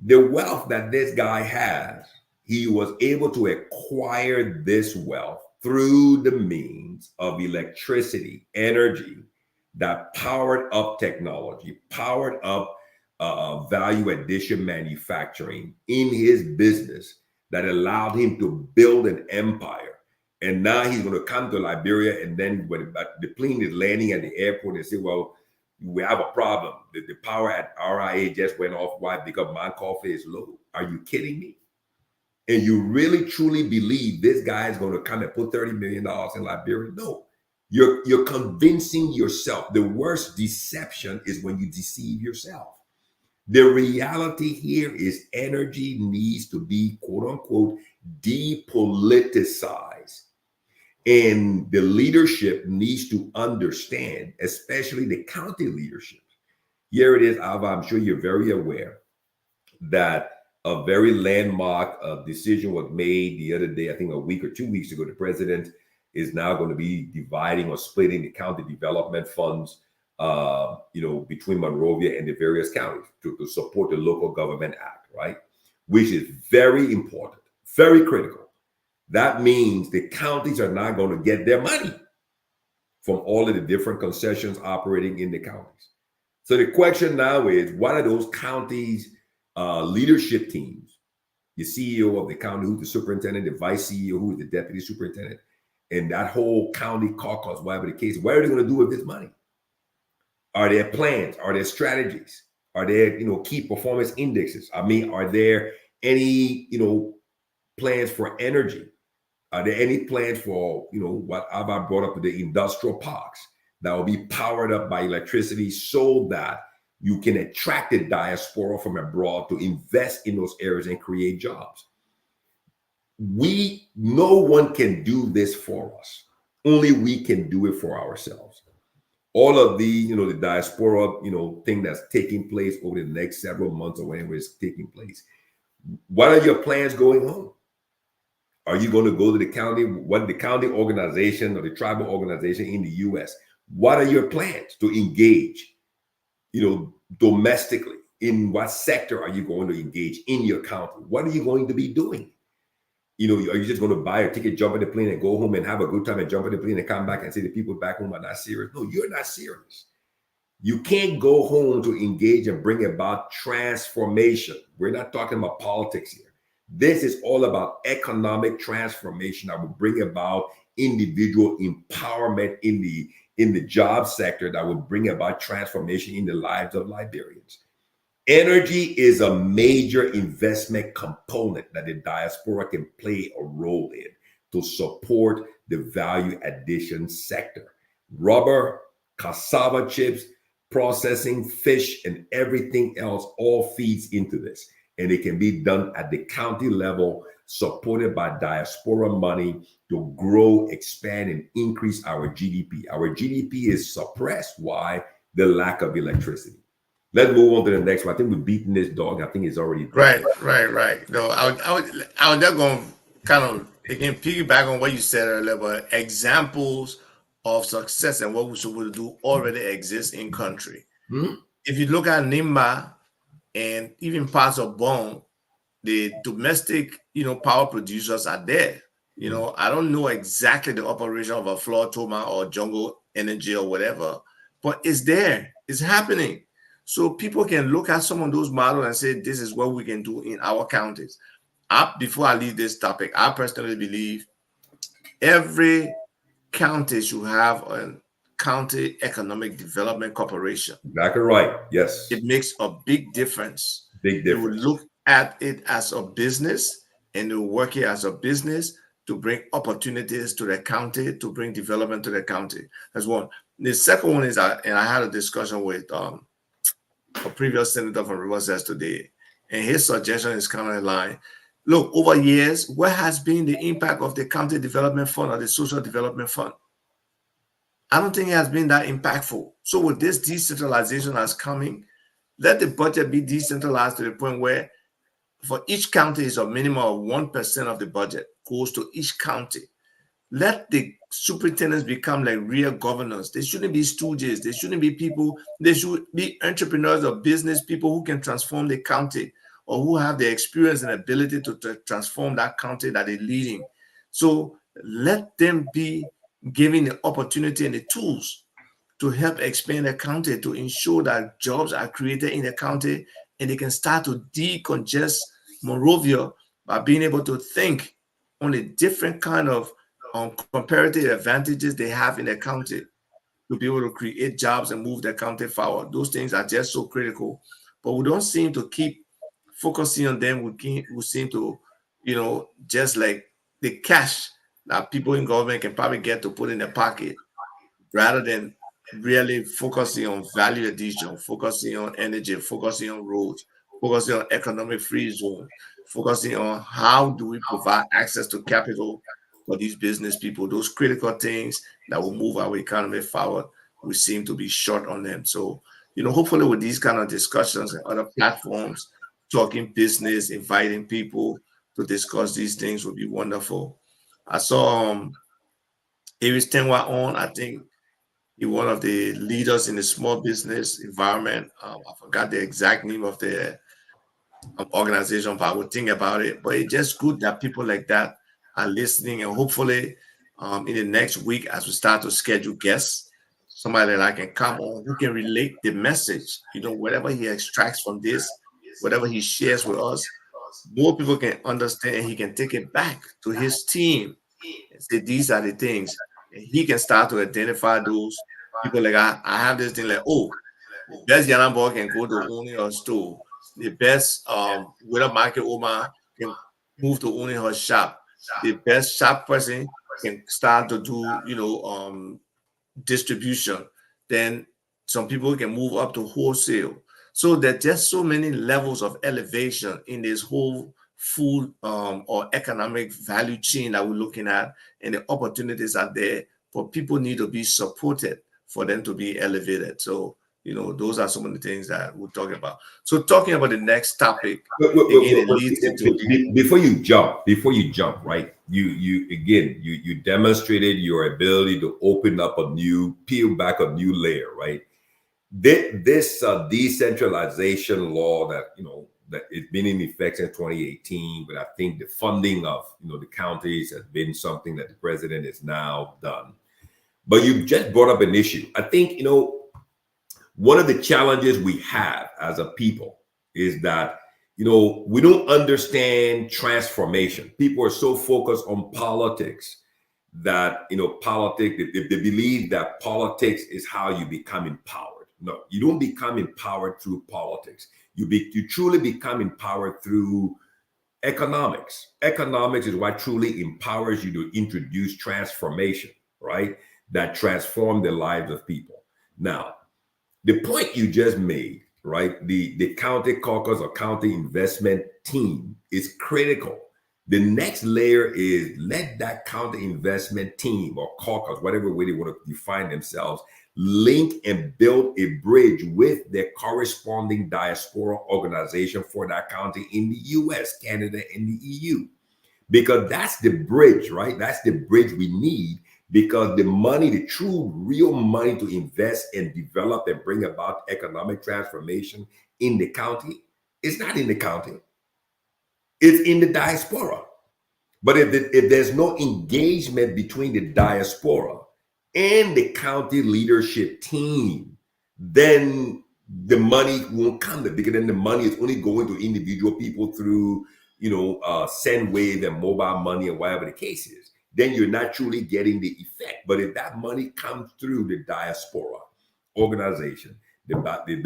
The wealth that this guy has, he was able to acquire this wealth through the means of electricity, energy that powered up technology, powered up value addition manufacturing in his business that allowed him to build an empire. And now he's going to come to Liberia, and then when the plane is landing at the airport and say, well, we have a problem. The power at RIA just went off. Why? Because my coffee is low. Are you kidding me? And you really truly believe this guy is going to come and put $30 million in Liberia? No. You're convincing yourself. The worst deception is when you deceive yourself. The reality here is energy needs to be, quote unquote, depoliticized. And the leadership needs to understand, especially the county leadership. Here it is, Alva, I'm sure you're very aware that a very landmark decision was made the other day, I think a week or 2 weeks ago. The president is now going to be dividing or splitting the county development funds between Monrovia and the various counties to support the Local Government Act, right? Which is very important, very critical. That means the counties are not going to get their money. from all of the different concessions operating in the counties. So the question now is, what are those counties' leadership teams? The CEO of the county, who's the superintendent, the vice CEO, who is the deputy superintendent, and that whole county caucus, whatever the case, what are they going to do with this money? Are there plans? Are there strategies? Are there, key performance indexes? I mean, are there any, plans for energy? Are there any plans for, what Abba brought up, the industrial parks that will be powered up by electricity so that you can attract the diaspora from abroad to invest in those areas and create jobs? No one can do this for us. Only we can do it for ourselves. All of the, the diaspora, thing that's taking place over the next several months or whenever it's taking place. What are your plans going home? Are you going to go to the county, what the county organization or the tribal organization in the U.S.? What are your plans to engage, domestically? In what sector are you going to engage in your county? What are you going to be doing? Are you just going to buy a ticket, jump in the plane and go home and have a good time and jump in the plane and come back and say the people back home are not serious? No, you're not serious. You can't go home to engage and bring about transformation. We're not talking about politics here. This is all about economic transformation that will bring about individual empowerment in the job sector that will bring about transformation in the lives of Liberians. Energy is a major investment component that the diaspora can play a role in to support the value addition sector. Rubber, cassava chips, processing, fish, and everything else all feeds into this. And it can be done at the county level, supported by diaspora money to grow, expand, and increase our GDP. Our GDP is suppressed. Why? The lack of electricity. Let's move on to the next one. I think we've beaten this dog. I think it's already right. No, I was just going to kind of again piggyback on what you said earlier, but examples of success and what we should do already exist in country. Hmm? If you look at Nimba and even parts of Bone, the domestic, power producers are there. I don't know exactly the operation of a Flor Toma or Jungle Energy or whatever, but it's there. It's happening. So people can look at some of those models and say, this is what we can do in our counties. Before I leave this topic, I personally believe every county should have a county economic development corporation. Exactly right. Yes. It makes a big difference. Big They difference. will look at it as a business and they will work it as a business to bring opportunities to the county, to bring development to the county. That's one. The second one is, and I had a discussion with a previous senator from Rivers today, and his suggestion is kind of in line. Look, over years, what has been the impact of the county development fund or the social development fund? I don't think it has been that impactful. So with this decentralization that's coming, let the budget be decentralized to the point where for each county is a minimum of 1% of the budget goes to each county. Let the superintendents become like real governors. They shouldn't be stooges. They shouldn't be people. They should be entrepreneurs or business people who can transform the county or who have the experience and ability to transform that county that they're leading. So let them be given the opportunity and the tools to help expand the county, to ensure that jobs are created in the county and they can start to decongest Monrovia by being able to think on the different kind of comparative advantages they have in the county to be able to create jobs and move the county forward. Those things are just so critical, but we don't seem to keep focusing on them. We seem to, just like the cash that people in government can probably get to put in their pocket rather than really focusing on value addition, focusing on energy, focusing on roads, focusing on economic free zone, focusing on how do we provide access to capital for these business people, those critical things that will move our economy forward. We seem to be short on them. So, hopefully with these kind of discussions and other platforms, talking business, inviting people to discuss these things would be wonderful. I saw Avis Tenwa on, I think he's one of the leaders in the small business environment. I forgot the exact name of the organization, but I would think about it. But it's just good that people like that are listening, and hopefully in the next week as we start to schedule guests, somebody that I can come on who can relate the message, whatever he extracts from this, whatever he shares with us, more people can understand and he can take it back to his team and say, these are the things. And he can start to identify those people like, I have this thing like, oh, the best Yana boy can go to owning her store. The best with a market woman can move to owning her shop. The best shop person can start to do, distribution. Then some people can move up to wholesale. So there's just so many levels of elevation in this whole food or economic value chain that we're looking at, and the opportunities are there, but people need to be supported for them to be elevated. So those are some of the things that we're talking about. So talking about the next topic, again, it leads into before you jump, right? You demonstrated your ability to peel back a new layer, right? This decentralization law that that it's been in effect since 2018, but I think the funding of the counties has been something that the president has now done. But you just brought up an issue. I think one of the challenges we have as a people is that we don't understand transformation. People are so focused on politics that politics, they believe that politics is how you become empowered. No, you don't become empowered through politics. You truly become empowered through economics. Economics is what truly empowers you to introduce transformation, right? That transform the lives of people. Now, the point you just made, right? The county caucus or county investment team is critical. The next layer is let that county investment team or caucus, whatever way they want to define themselves, link and build a bridge with their corresponding diaspora organization for that county in the US, Canada, and the EU. Because that's the bridge, right? That's the bridge we need, because the money, the true real money to invest and develop and bring about economic transformation in the county is not in the county. It's in the diaspora. But if there's no engagement between the diaspora and the county leadership team, then the money won't come there, because then the money is only going to individual people through, Sendwave and mobile money and whatever the case is. Then you're not truly getting the effect. But if that money comes through the diaspora organization, the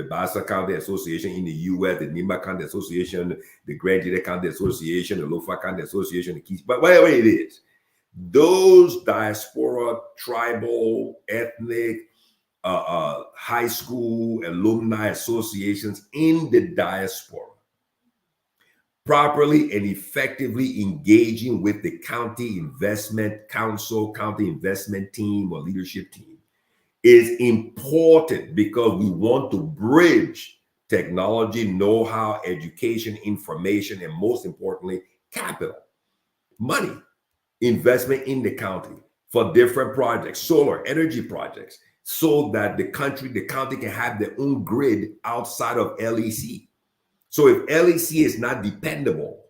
Bassa County Association in the US, the Nimba County Association, the Grand Jide County Association, the Lofa County Association, the Keys, but whatever it is, those diaspora, tribal, ethnic, high school, alumni associations in the diaspora, properly and effectively engaging with the county investment council, county investment team or leadership team is important, because we want to bridge technology, know-how, education, information, and most importantly, capital, money, investment in the county for different projects, solar energy projects, so that the county can have their own grid outside of LEC. So if LEC is not dependable,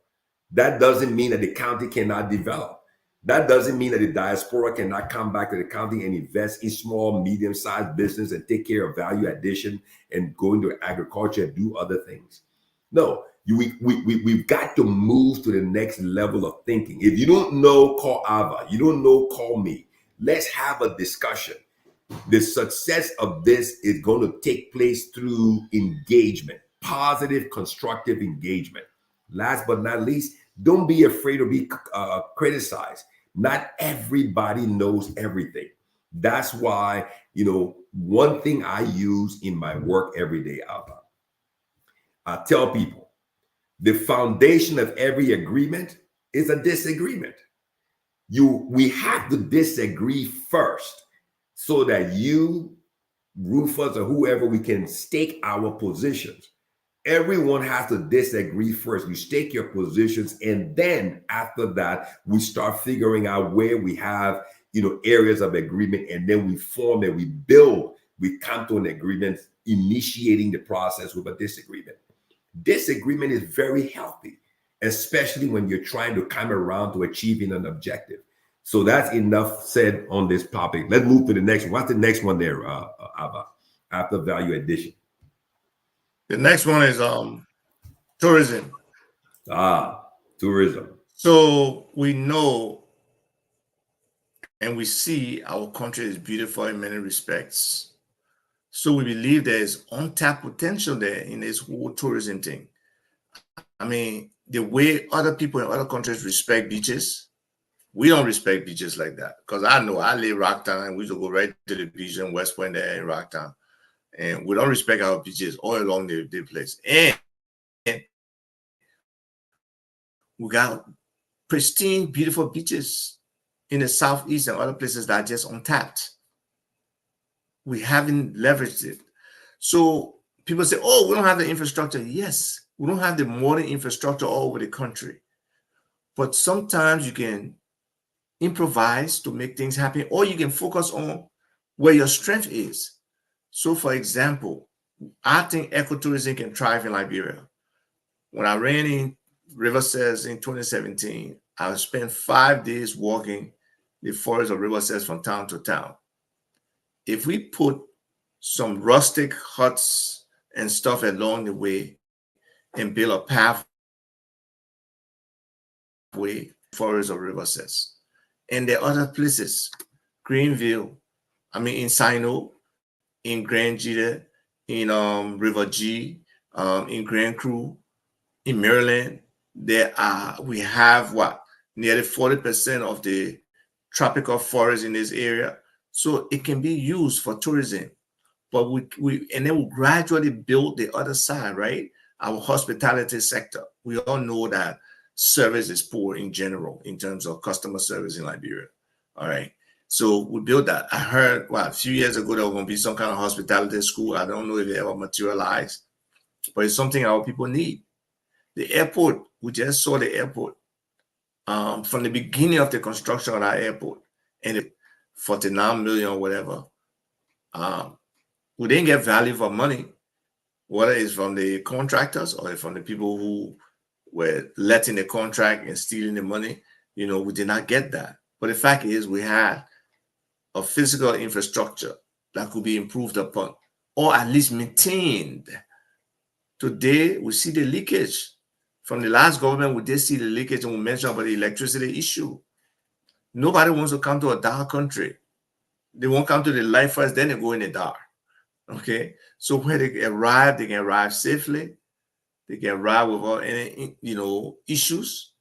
that doesn't mean that the county cannot develop. That doesn't mean that the diaspora cannot come back to the county and invest in small, medium-sized business and take care of value addition and go into agriculture and do other things. No, we've got to move to the next level of thinking. If you don't know, call Ava. You don't know, call me. Let's have a discussion. The success of this is going to take place through engagement, positive, constructive engagement. Last but not least, don't be afraid to be criticized. Not everybody knows everything. That's why, one thing I use in my work every day, Alba, I tell people, the foundation of every agreement is a disagreement. We have to disagree first, so that you, Rufus, or whoever, we can stake our positions. Everyone has to disagree first. You stake your positions, and then after that, we start figuring out where we have, areas of agreement, and then we form and we build. We come to an agreement, initiating the process with a disagreement. Disagreement is very healthy, especially when you're trying to come around to achieving an objective. So that's enough said on this topic. Let's move to the next one. What's the next one there, Abba, after value addition? The next one is tourism. Tourism. So we know and we see our country is beautiful in many respects. So we believe there is untapped potential there in this whole tourism thing. I mean, the way other people in other countries respect beaches, we don't respect beaches like that. Because I know I live Rocktown and we used to go right to the beach in West Point there in Rocktown. And we don't respect our beaches all along the place. And we got pristine, beautiful beaches in the Southeast and other places that are just untapped. We haven't leveraged it. So people say, oh, we don't have the infrastructure. Yes, we don't have the modern infrastructure all over the country. But sometimes you can improvise to make things happen, or you can focus on where your strength is. So for example, I think ecotourism can thrive in Liberia. When I ran in River Cess in 2017, I spent 5 days walking the forest of River Cess from town to town. If we put some rustic huts and stuff along the way and build a pathway, forest of River Cess, and there are other places, Greenville, in Sino, in Grand Gita, in River G, in Grand Cru, in Maryland, we have nearly 40% of the tropical forest in this area. So it can be used for tourism, but and then we'll gradually build the other side, right? Our hospitality sector. We all know that service is poor in general in terms of customer service in Liberia. All right. So we built that. I heard a few years ago there was going to be some kind of hospitality school. I don't know if it ever materialized, but it's something our people need. The airport, we just saw the airport from the beginning of the construction of our airport, and it 49 million or whatever. We didn't get value for money, whether it's from the contractors or from the people who were letting the contract and stealing the money. We did not get that. But the fact is, we had a physical infrastructure that could be improved upon or at least maintained. Today, we see the leakage. From the last government, we did see the leakage, and we mentioned about the electricity issue. Nobody wants to come to a dark country. They won't come to the light first, then they go in the dark. Okay? So when they arrive, they can arrive safely. They can arrive without any, issues.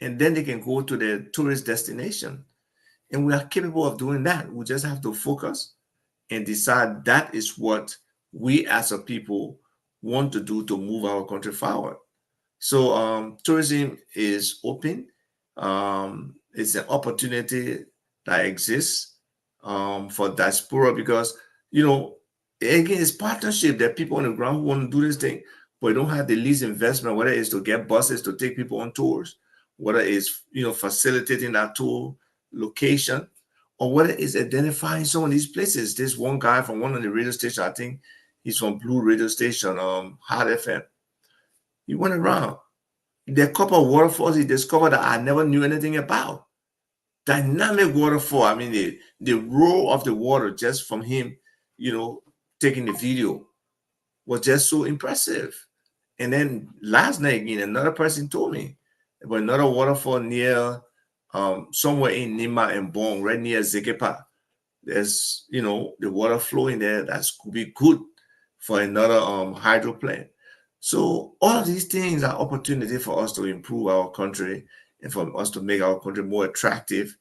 And then they can go to their tourist destination. And we are capable of doing that. We just have to focus and decide that is what we as a people want to do to move our country forward. So tourism is open. It's an opportunity that exists for diaspora because, again, it's partnership. There are people on the ground who want to do this thing, but don't have the least investment, whether it's to get buses to take people on tours, whether it's, facilitating that tour location, or whether it's identifying some of these places. This one guy from one of the radio stations, I think he's from Blue Radio Station, Hard FM. He went around. There are a couple of waterfalls he discovered that I never knew anything about. Dynamic waterfall. The roar of the water just from him, taking the video was just so impressive. And then last night again, another person told me about another waterfall near somewhere in Nima and Bong, right near Zekepa. There's, the water flowing there that could be good for another hydro plant. So all of these things are opportunity for us to improve our country and for us to make our country more attractive,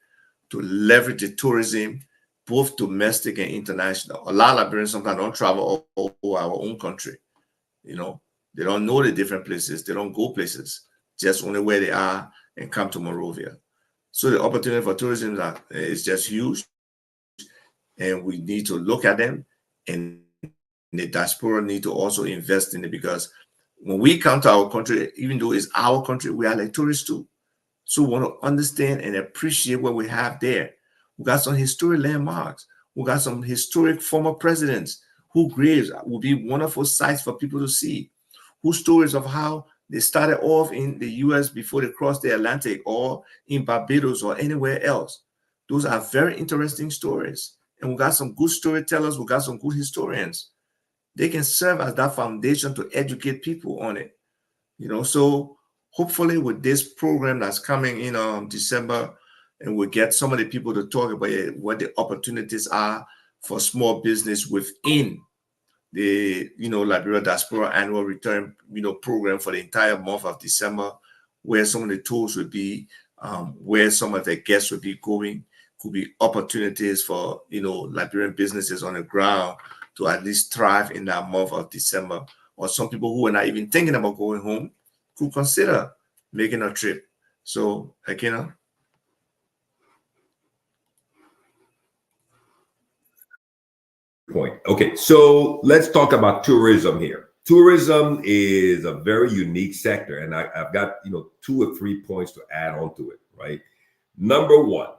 to leverage the tourism, both domestic and international. A lot of Liberians sometimes don't travel all over our own country. They don't know the different places. They don't go places, just only where they are and come to Monrovia. So the opportunity for tourism is just huge. And we need to look at them, and the diaspora need to also invest in it, because when we come to our country, even though it's our country, we are like tourists too. So we want to understand and appreciate what we have there. We got some historic landmarks. We got some historic former presidents whose graves will be wonderful sights for people to see, whose stories of how they started off in the U.S. before they crossed the Atlantic, or in Barbados or anywhere else. Those are very interesting stories. And we got some good storytellers, we got some good historians. They can serve as that foundation to educate people on it. So hopefully with this program that's coming in December, and we'll get some of the people to talk about what the opportunities are for small business within the Liberia Diaspora Annual Return program for the entire month of December, where some of the tools would be, where some of the guests would be going, could be opportunities for Liberian businesses on the ground to at least thrive in that month of December. Or some people who are not even thinking about going home could consider making a trip. So, Akina. Point. Okay, so let's talk about tourism here. Tourism is a very unique sector, and I've got 2 or 3 points to add on to it. Right, number one,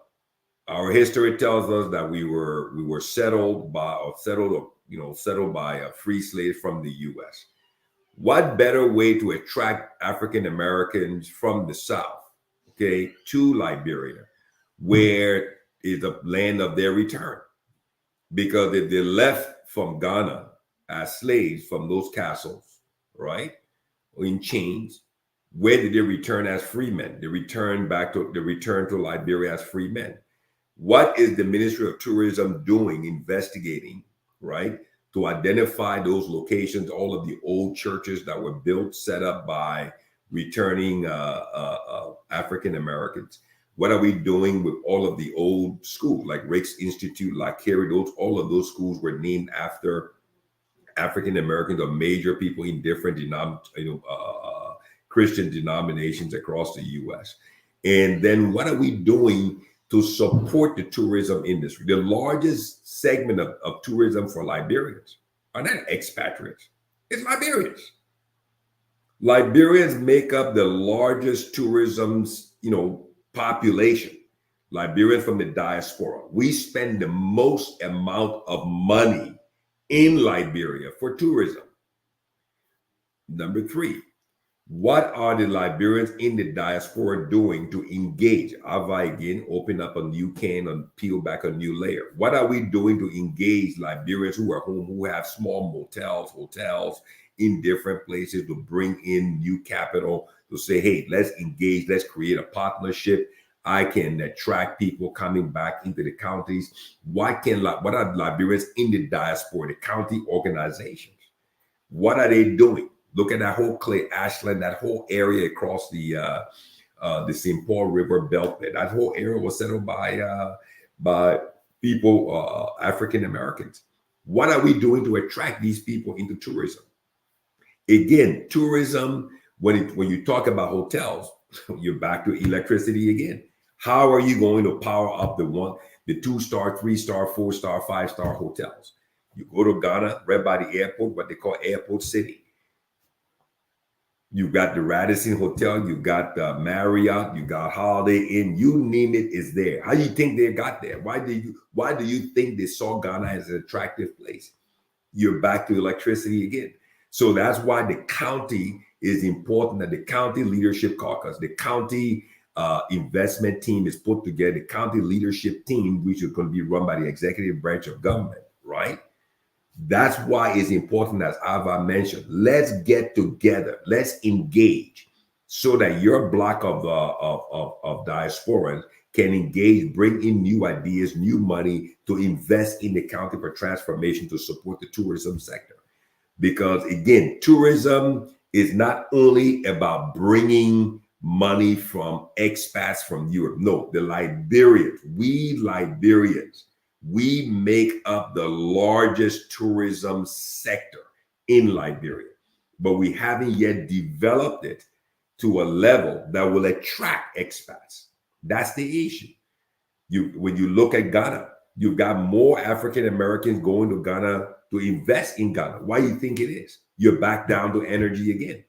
our history tells us that we were settled by free slaves from the U.S. What better way to attract African Americans from the South, okay, to Liberia, where is the land of their return? Because if they left from Ghana as slaves from those castles, right, or in chains, where did they return as free men? They return to Liberia as free men. What is the Ministry of Tourism doing, investigating, right, to identify those locations, all of the old churches that were built, set up by returning African Americans? What are we doing with all of the old schools, like Rake's Institute, like Carey? All of those schools were named after African Americans or major people in different Christian denominations across the U.S. And then what are we doing to support the tourism industry? The largest segment of tourism for Liberians are not expatriates; it's Liberians. Liberians make up the largest tourism's population. Liberians from the diaspora. We spend the most amount of money in Liberia for tourism. Number 3, what are the Liberians in the diaspora doing to engage? Have I again open up a new can and peel back a new layer? What are we doing to engage Liberians who are home, who have small hotels in different places, to bring in new capital, to say, hey, let's engage, let's create a partnership. I can attract people coming back into the counties. What are Liberians in the diaspora, the county organizations? What are they doing? Look at that whole Clay Ashland, that whole area across the St. Paul River Beltway. That whole area was settled by people, African Americans. What are we doing to attract these people into tourism? Again, tourism, when you talk about hotels, you're back to electricity again. How are you going to power up the 2-star, 3-star, 4-star, 5-star hotels? You go to Ghana, right by the airport, what they call Airport City. You got the Radisson Hotel, you got the Marriott, you got Holiday Inn, you name it, is there. How do you think they got there? Why do you think they saw Ghana as an attractive place? You're back to electricity again. So that's why the county is important, that the county leadership caucus, the county investment team is put together, the county leadership team, which is going to be run by the executive branch of government, right? That's why it's important, as Ava mentioned, let's get together, let's engage, so that your block of diasporans can engage, bring in new ideas, new money to invest in the county for transformation to support the tourism sector. Because again, tourism is not only about bringing money from expats from Europe. No, the Liberians, we make up the largest tourism sector in Liberia, but we haven't yet developed it to a level that will attract expats. That's the issue. When you look at Ghana, you've got more African Americans going to Ghana to invest in Ghana. Why do you think it is? You're back down to energy again.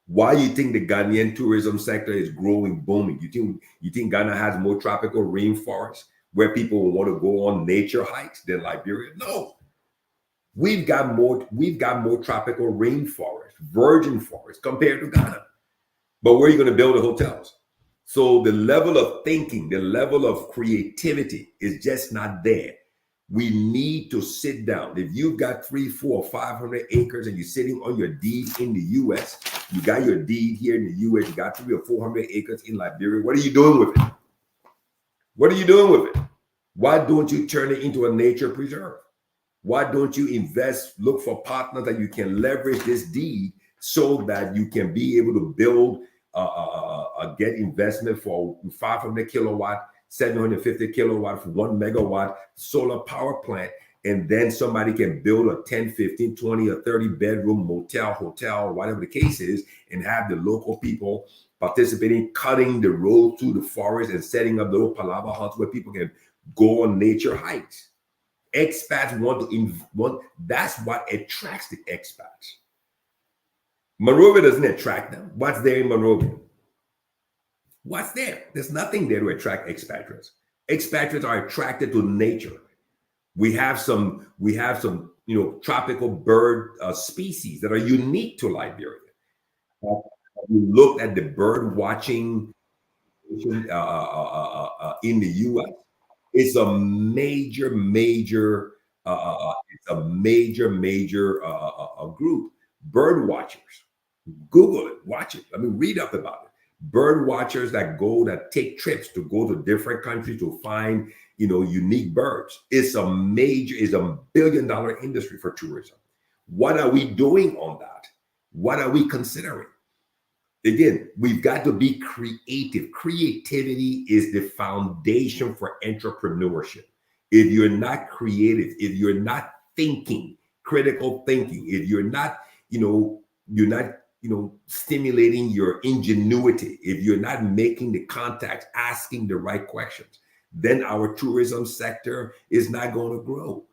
Why do you think the Ghanaian tourism sector is growing, booming? You think Ghana has more tropical rainforests where people will want to go on nature hikes than Liberia? No. We've got more tropical rainforests, virgin forests compared to Ghana. But where are you going to build the hotels? So the level of thinking, the level of creativity is just not there. We need to sit down. If you've got 300, 400, 500 acres and you're sitting on your deed in the U.S., you got your deed here in the U.S., you got 300 or 400 acres in Liberia. What are you doing with it? What are you doing with it? Why don't you turn it into a nature preserve? Why don't you invest, look for partners that you can leverage this deed so that you can be able to build, get investment for 500 kilowatt, 750 kilowatt, for 1 megawatt solar power plant. And then somebody can build a 10, 15, 20, or 30 bedroom motel, hotel, whatever the case is, and have the local people participating, cutting the road through the forest and setting up little palava huts where people can go on nature hikes. Expats want that's what attracts the expats. Monrovia doesn't attract them. What's there in Monrovia? What's there? There's nothing there to attract expatriates. Expatriates are attracted to nature. We have some, tropical bird species that are unique to Liberia. We looked at the bird watching in the U.S. It's a major group. Bird watchers. Google it, watch it. I mean, read up about it. Bird watchers that take trips to go to different countries to find, unique birds. It's a billion-dollar industry for tourism. What are we doing on that? What are we considering? Again, we've got to be creative. Creativity is the foundation for entrepreneurship. If you're not creative, if you're not thinking, critical thinking, if you're not, stimulating your ingenuity, if you're not making the contacts, asking the right questions, then our tourism sector is not going to grow.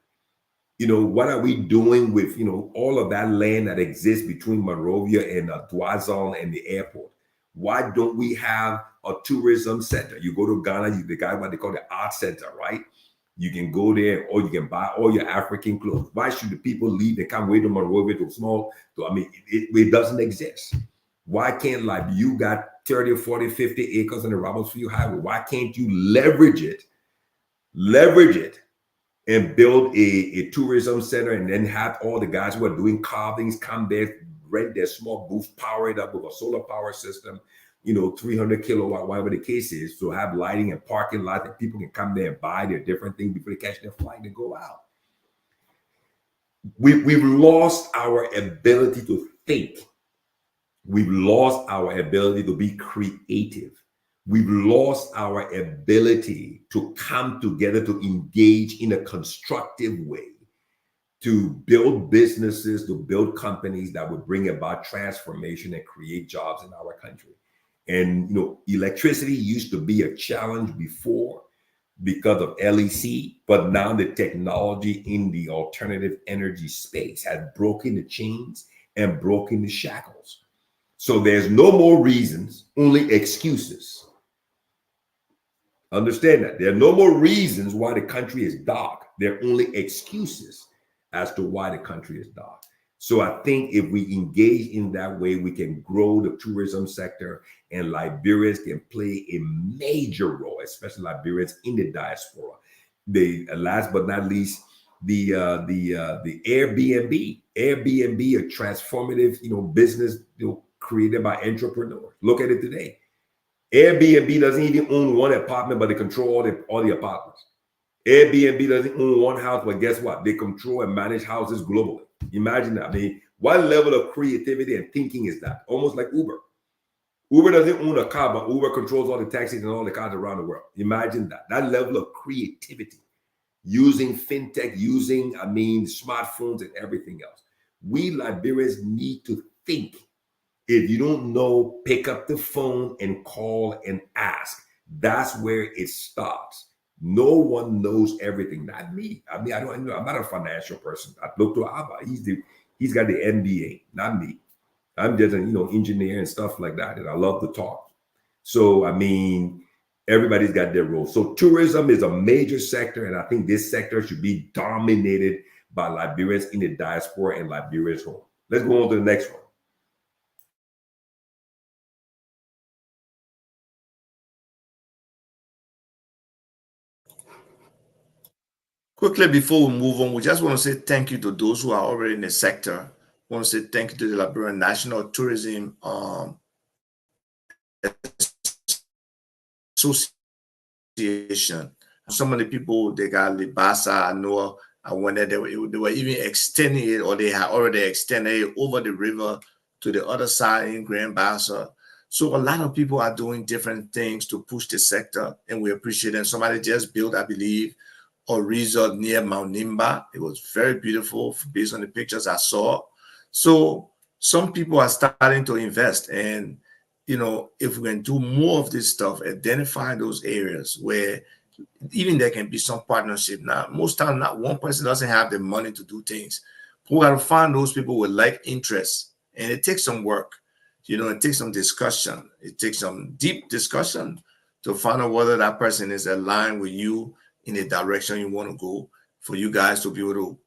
What are we doing with, all of that land that exists between Monrovia and Douazon and the airport? Why don't we have a tourism center? You go to Ghana, they got what they call the art center, right? You can go there or you can buy all your African clothes. Why should the people leave? They can't wait to Monrovia it doesn't exist. Why can't you got 30 or 40, 50 acres on the Robertsfield Highway? Why can't you leverage it and build a tourism center and then have all the guys who are doing carvings come there, rent their small booth, power it up with a solar power system, 300 kilowatt, whatever the case is, to have lighting and parking lot that people can come there and buy their different things before they catch their flight and go out. We've lost our ability to think. We've lost our ability to be creative. We've lost our ability to come together to engage in a constructive way, to build businesses, to build companies that would bring about transformation and create jobs in our country. And, electricity used to be a challenge before because of LEC, but now the technology in the alternative energy space has broken the chains and broken the shackles. So there's no more reasons, only excuses. Understand that. There are no more reasons why the country is dark. There are only excuses as to why the country is dark. So I think if we engage in that way, we can grow the tourism sector, and Liberians can play a major role, especially Liberians in the diaspora. Last but not least, the Airbnb, a transformative, business, created by entrepreneurs. Look at it today. Airbnb doesn't even own one apartment, but they control all the apartments. Airbnb doesn't own one house, but guess what? They control and manage houses globally. Imagine that. I mean, what level of creativity and thinking is that? Almost like Uber. Uber doesn't own a car, but Uber controls all the taxis and all the cars around the world. Imagine that. That level of creativity, using fintech, using, smartphones and everything else. We Liberians need to think. If you don't know, pick up the phone and call and ask. That's where it starts. No one knows everything. Not me. I'm not a financial person. I look to Abba. He's got the MBA, not me. I'm just an engineer and stuff like that. And I love to talk. So everybody's got their role. So tourism is a major sector, and I think this sector should be dominated by Liberians in the diaspora and Liberians home. Let's go on to the next one. Quickly before we move on, we just want to say thank you to those who are already in the sector. We want to say thank you to the Liberian National Tourism Association. Some of the people, they got Libasa, I know, I went there, they were even extending it, or they had already extended it over the river to the other side in Grand Bassa. So a lot of people are doing different things to push the sector, and we appreciate them. Somebody just built, I believe, a resort near Mount Nimba. It was very beautiful based on the pictures I saw. So some people are starting to invest, and you know, if we can do more of this stuff, identify those areas where even there can be some partnership. Now, most times, not one person doesn't have the money to do things. We got to find those people with like interests, and it takes some work. You know, it takes some discussion. It takes some deep discussion to find out whether that person is aligned with you in the direction you want to go, for you guys to be able to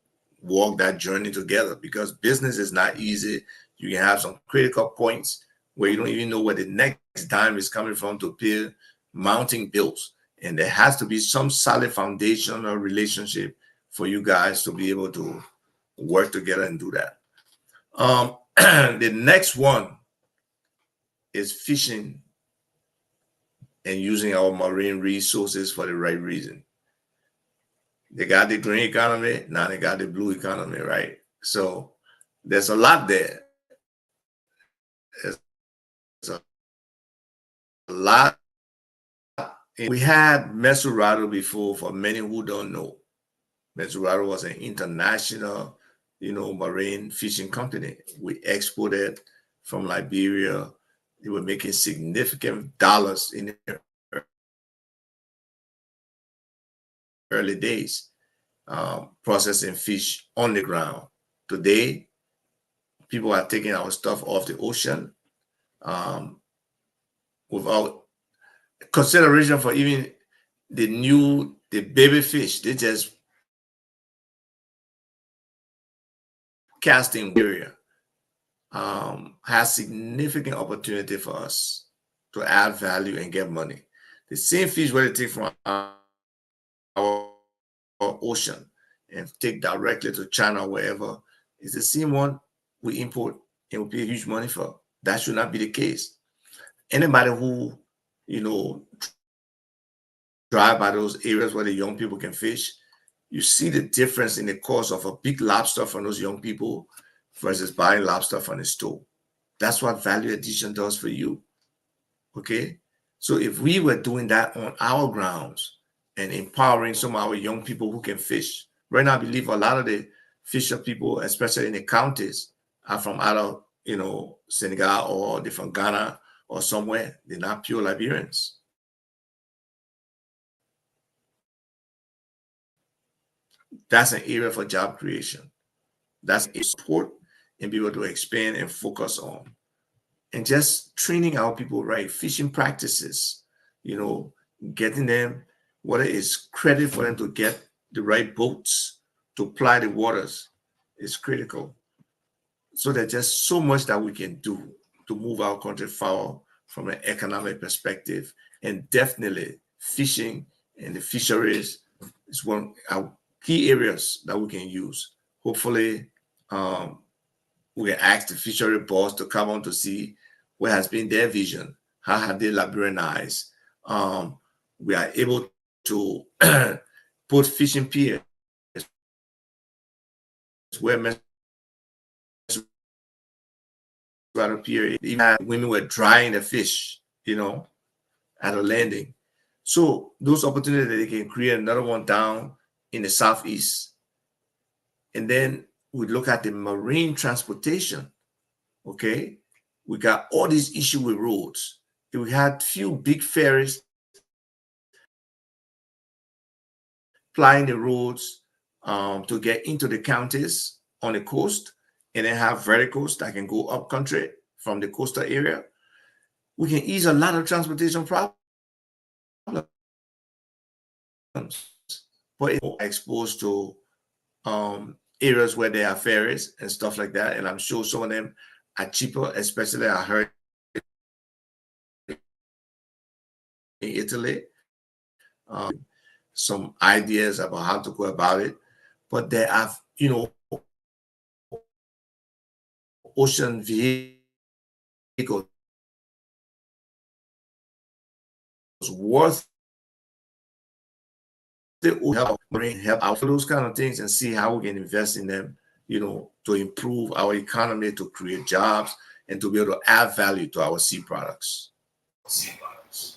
walk that journey together, because business is not easy. You can have some critical points where you don't even know where the next dime is coming from to pay mounting bills. And there has to be some solid foundation or relationship for you guys to be able to work together and do that. The next one is fishing and using our marine resources for the right reason. They got the green economy, now they got the blue economy, right? So there's a lot there. There's a lot. We had Mesurado before. For many who don't know, Mesurado was an international, you know, marine fishing company. We exported from Liberia. They were making significant dollars in the early days, processing fish on the ground. Today, people are taking our stuff off the ocean without consideration for even the baby fish. They just casting area has significant opportunity for us to add value and get money. The same fish where they take from our ocean and take directly to China or wherever is the same one we import and we pay huge money for. That should not be the case. Anybody who, you know, drive by those areas where the young people can fish, you see the difference in the cost of a big lobster from those young people versus buying lobster from the store. That's what value addition does for you. Okay? So if we were doing that on our grounds and empowering some of our young people who can fish, right now I believe a lot of the fisher people, especially in the counties, are from either, you know, Senegal or they're from Ghana or somewhere. They're not pure Liberians. That's an area for job creation. That's a support and be able to expand and focus on. And just training our people right, fishing practices, you know, getting them, whether it's credit for them to get the right boats to ply the waters is critical. So there's just so much that we can do to move our country forward from an economic perspective. And definitely fishing and the fisheries is one of our key areas that we can use. Hopefully, we can ask the fishery boss to come on to see what has been their vision. How have they Liberianized? We are able to put fishing piers where pier, even women were drying the fish, you know, at a landing. So those opportunities, they can create another one down in the southeast. And then we look at the marine transportation. Okay, we got all these issues with roads. We had few big ferries plying the roads to get into the counties on the coast, and then have verticals that can go up country from the coastal area. We can ease a lot of transportation problems, but it's exposed to areas where there are ferries and stuff like that. And I'm sure some of them are cheaper, especially I heard in Italy. some ideas about how to go about it. But there are, ocean vehicles worth it will help out for those kind of things and see how we can invest in them, to improve our economy, to create jobs, and to be able to add value to our sea products.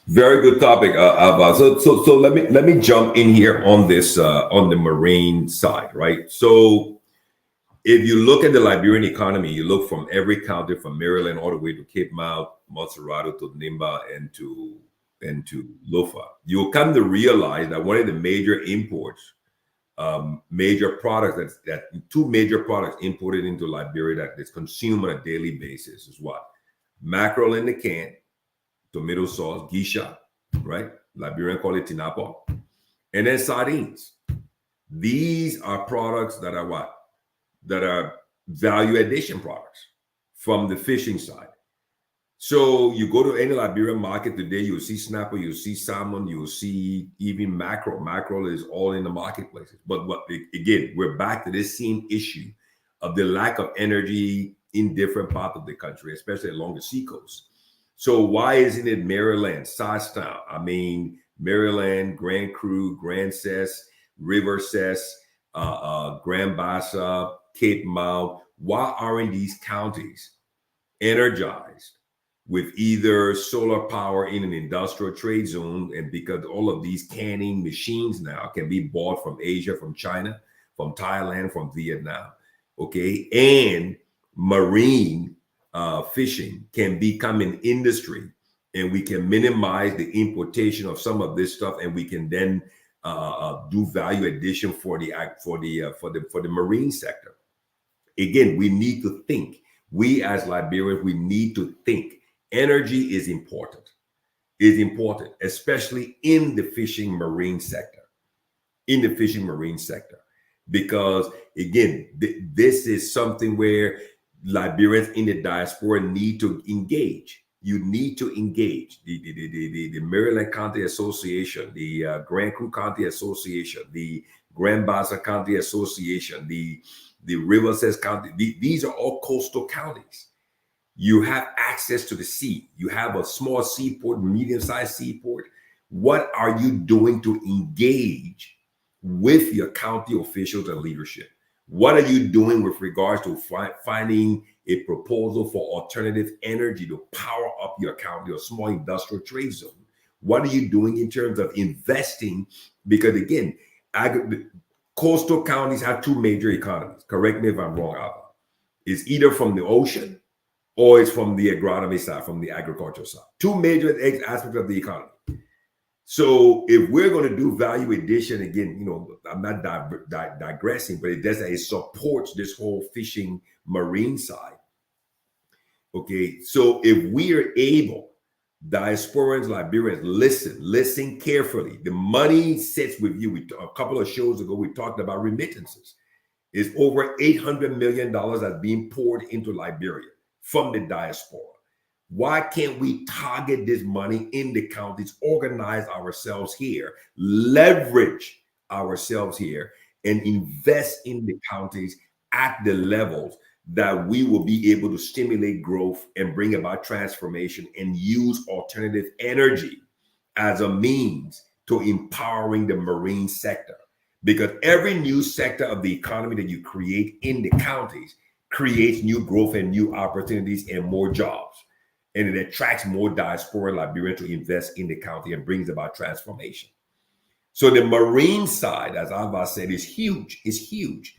Very good topic, Abba. So let me jump in here on this on the marine side, right? So if you look at the Liberian economy, you look from every county from Maryland all the way to Cape Mount, Montserrat to Nimba, and to Lofa, you'll come to realize that one of the major imports, major products that two major products imported into Liberia that is consumed on a daily basis is what? Mackerel in the can, tomato sauce, geisha, right? Liberian call it tinapa, and then sardines. These are products that are what? That are value addition products from the fishing side. So you go to any Liberian market today, you'll see snapper, you'll see salmon, you'll see even mackerel. Mackerel is all in the marketplaces. But again, we're back to this same issue of the lack of energy in different parts of the country, especially along the seacoast. So why isn't it Maryland, Sasstown? I mean, Maryland, Grand Cru, Grand Cess, River Cess, Grand Bassa, Cape Mount. Why aren't these counties energized with either solar power in an industrial trade zone? And because all of these canning machines now can be bought from Asia, from China, from Thailand, from Vietnam, okay? And marine fishing can become an industry, and we can minimize the importation of some of this stuff, and we can then do value addition for the marine sector. Again, we need to think. We as Liberians, we need to think. Energy is important. Is important, especially in the fishing marine sector. In the fishing marine sector, because again, this is something where Liberians in the diaspora need to engage. You need to engage. The Maryland County Association, the Grand Cru County Association, the Grand Bassa County Association, the River Cess County. These are all coastal counties. You have access to the sea. You have a small seaport, medium-sized seaport. What are you doing to engage with your county officials and leadership? What are you doing with regards to finding a proposal for alternative energy to power up your county or small industrial trade zone? What are you doing in terms of investing? Because again, coastal counties have two major economies. Correct me if I'm wrong, Alva. It's either from the ocean or it's from the agronomy side, from the agricultural side. Two major aspects of the economy. So if we're going to do value addition, again, I'm not digressing, but it supports this whole fishing marine side. Okay, so if we are able, diasporans, Liberians, listen carefully. The money sits with you. A couple of shows ago, we talked about remittances. It's over $800 million that's being poured into Liberia from the diaspora. Why can't we target this money in the counties, organize ourselves here, leverage ourselves here, and invest in the counties at the levels that we will be able to stimulate growth and bring about transformation and use alternative energy as a means to empowering the marine sector? Because every new sector of the economy that you create in the counties creates new growth and new opportunities and more jobs. And it attracts more diaspora Liberians to invest in the county and brings about transformation. So the marine side, as Alva said, is huge. It's huge.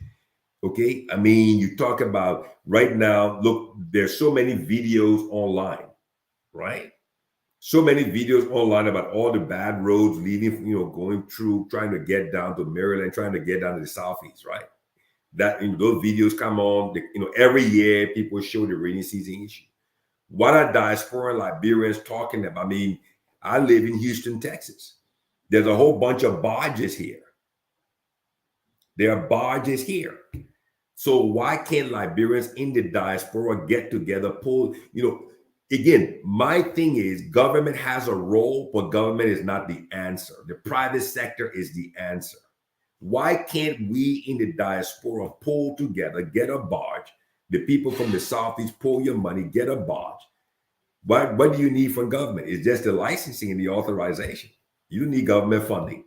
Okay. I mean, you talk about right now, look, there's so many videos online, right? So many videos online about all the bad roads leading, going through, trying to get down to Maryland, trying to get down to the Southeast, right? That those videos come on, every year people show the rainy season issue. What are diaspora Liberians talking about? I mean, I live in Houston, Texas. There's a whole bunch of barges here. There are barges here. So why can't Liberians in the diaspora get together, pull, again, my thing is government has a role, but government is not the answer. The private sector is the answer. Why can't we in the diaspora pull together, get a barge? The people from the Southeast pull your money, get a barge. What do you need from government? It's just the licensing and the authorization. You need government funding.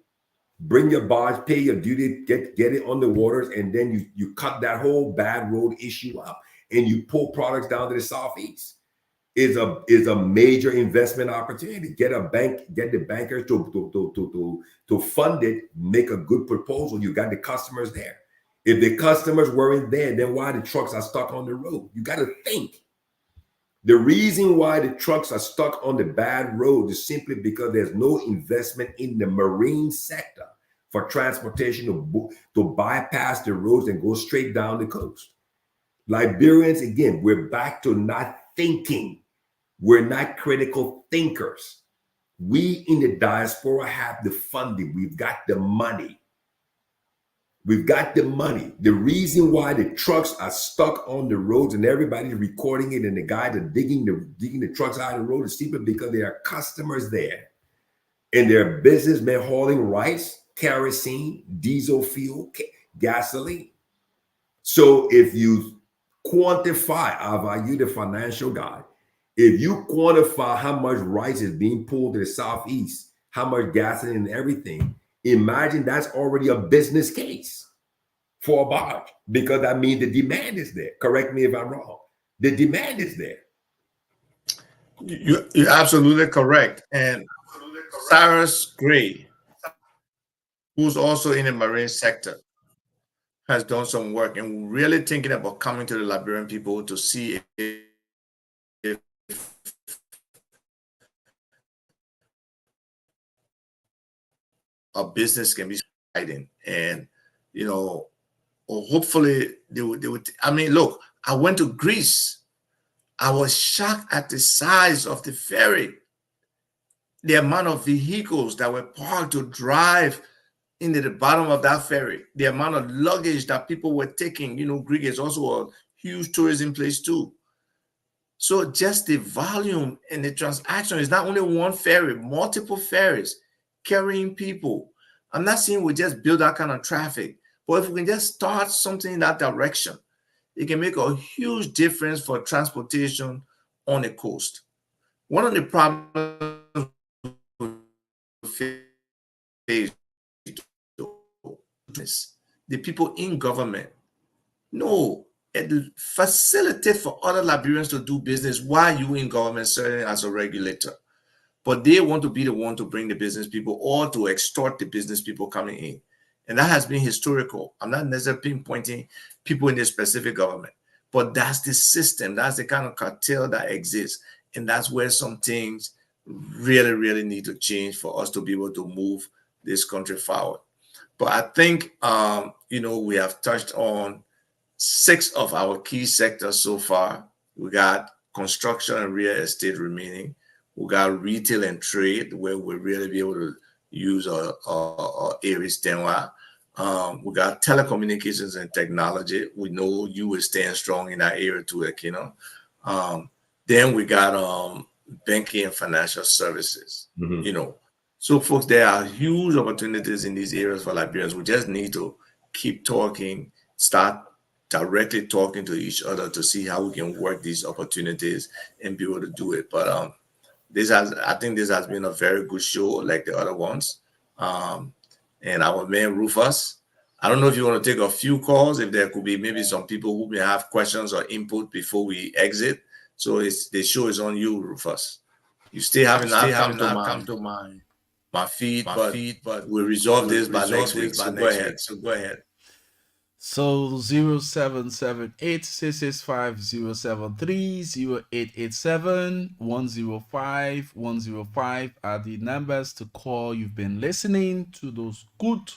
Bring your barge, pay your duty, get it on the waters, and then you cut that whole bad road issue up, and you pull products down to the Southeast. Is a major investment opportunity. Get the bankers to fund it, make a good proposal. You got the customers there. If the customers weren't there, then why the trucks are stuck on the road? You got to think. The reason why the trucks are stuck on the bad road is simply because there's no investment in the marine sector for transportation to bypass the roads and go straight down the coast. Liberians, again, we're back to not thinking. We're not critical thinkers. We in the diaspora have the funding. We've got the money. We've got the money. The reason why the trucks are stuck on the roads and everybody's recording it and the guys are digging the trucks out of the road is simply because there are customers there. And there are businessmen hauling rice, kerosene, diesel fuel, gasoline. So if you quantify, are you the financial guy? If you quantify how much rice is being pulled to the Southeast, how much gasoline and everything, imagine that's already a business case for a barge, because that means the demand is there. Correct me if I'm wrong. The demand is there. You're absolutely correct. And Cyrus Gray, who's also in the marine sector, has done some work and really thinking about coming to the Liberian people to see if a business can be exciting. And, you know, or hopefully they would. I mean, look, I went to Greece. I was shocked at the size of the ferry, the amount of vehicles that were parked to drive into the bottom of that ferry, the amount of luggage that people were taking. You know, Greece is also a huge tourism place too. So just the volume and the transaction is not only one ferry, multiple ferries carrying people. I'm not saying we just build that kind of traffic, but if we can just start something in that direction, it can make a huge difference for transportation on the coast. One of the problems we face is the people in government no facilitate for other Liberians to do business while you in government serving as a regulator. But they want to be the one to bring the business people or to extort the business people coming in. And that has been historical. I'm not necessarily pinpointing people in the specific government, but that's the system. That's the kind of cartel that exists. And that's where some things really, really need to change for us to be able to move this country forward. But I think, you know, we have touched on 6 of our key sectors so far. We got construction and real estate remaining. We got retail and trade, where we'll really be able to use our Aries Denwa. We got telecommunications and technology. We know you will stand strong in that area too, Aquino. Then we got banking and financial services. You know, so folks, there are huge opportunities in these areas for Liberians. We just need to keep talking, start directly talking to each other to see how we can work these opportunities and be able to do it. But I think this has been a very good show, like the other ones. And our man Rufus, I don't know if you want to take a few calls, if there could be maybe some people who may have questions or input before we exit. So the show is on you, Rufus. You still haven't come to my feed, but we'll resolve this by next week. So go ahead. So 0778-665-073-0887-105-105 are the numbers to call. You've been listening to those good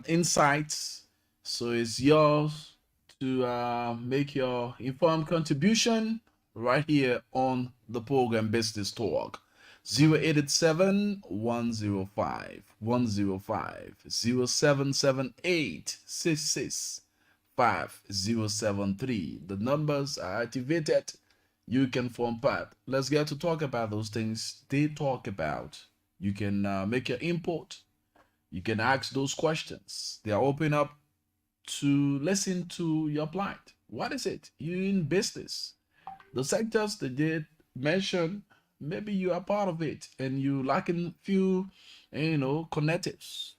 insights. So it's yours to make your informed contribution right here on the program Business Talk. 0887-105-105 0778-665-073. The numbers are activated. you can form part. Let's get to talk about those things they talk about. You can make your input. You can ask those questions. They are open up to listen to your plight. What is it? You in business. The sectors they did mention, maybe you are part of it and you lacking few, connectives.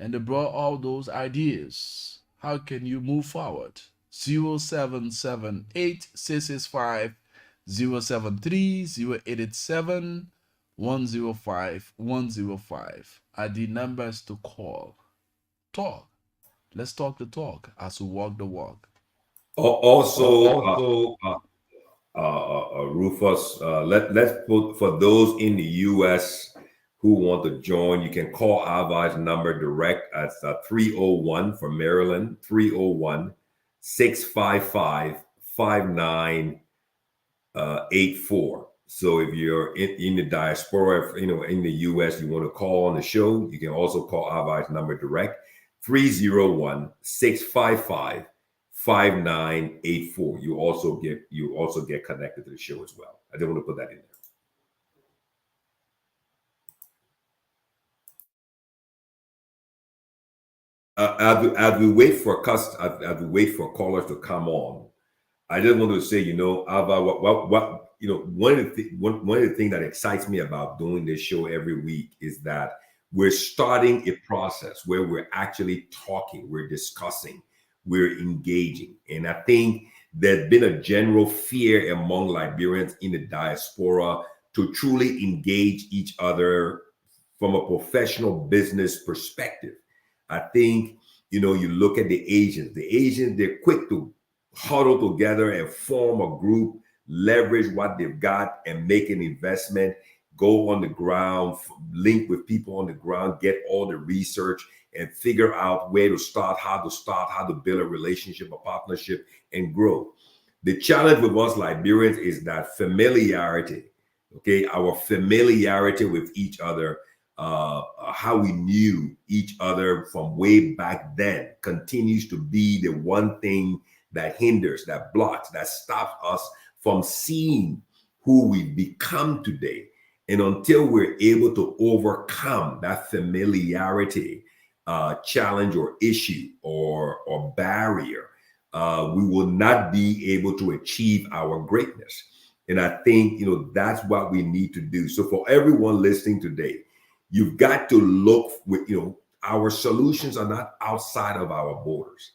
And they brought all those ideas. How can you move forward? 0778 665 073 0887 105 105 are the numbers to call. Talk. Let's talk the talk as we walk the walk. Also, Rufus, let's put for those in the U.S. who want to join, you can call Ava's number direct at 301 for Maryland, 301 655 5984. So if you're in the diaspora, in the U.S., you want to call on the show, you can also call Ava's number direct, 301 655 5984. You also get connected to the show as well. I didn't want to put that in there. As we wait for callers to come on, I just wanted to say, Ava, one of the things that excites me about doing this show every week is that we're starting a process where we're actually talking, we're discussing, we're engaging. And I think there's been a general fear among Liberians in the diaspora to truly engage each other from a professional business perspective. I think, you look at the Asians, they're quick to huddle together and form a group, leverage what they've got and make an investment, go on the ground, link with people on the ground, get all the research and figure out where to start, how to build a relationship, a partnership, and grow. The challenge with us Liberians is that familiarity, okay? Our familiarity with each other, how we knew each other from way back then continues to be the one thing that hinders, that blocks, that stops us from seeing who we've become today. And until we're able to overcome that familiarity challenge or issue or barrier, we will not be able to achieve our greatness. And I think, that's what we need to do. So for everyone listening today, you've got to look with, our solutions are not outside of our borders.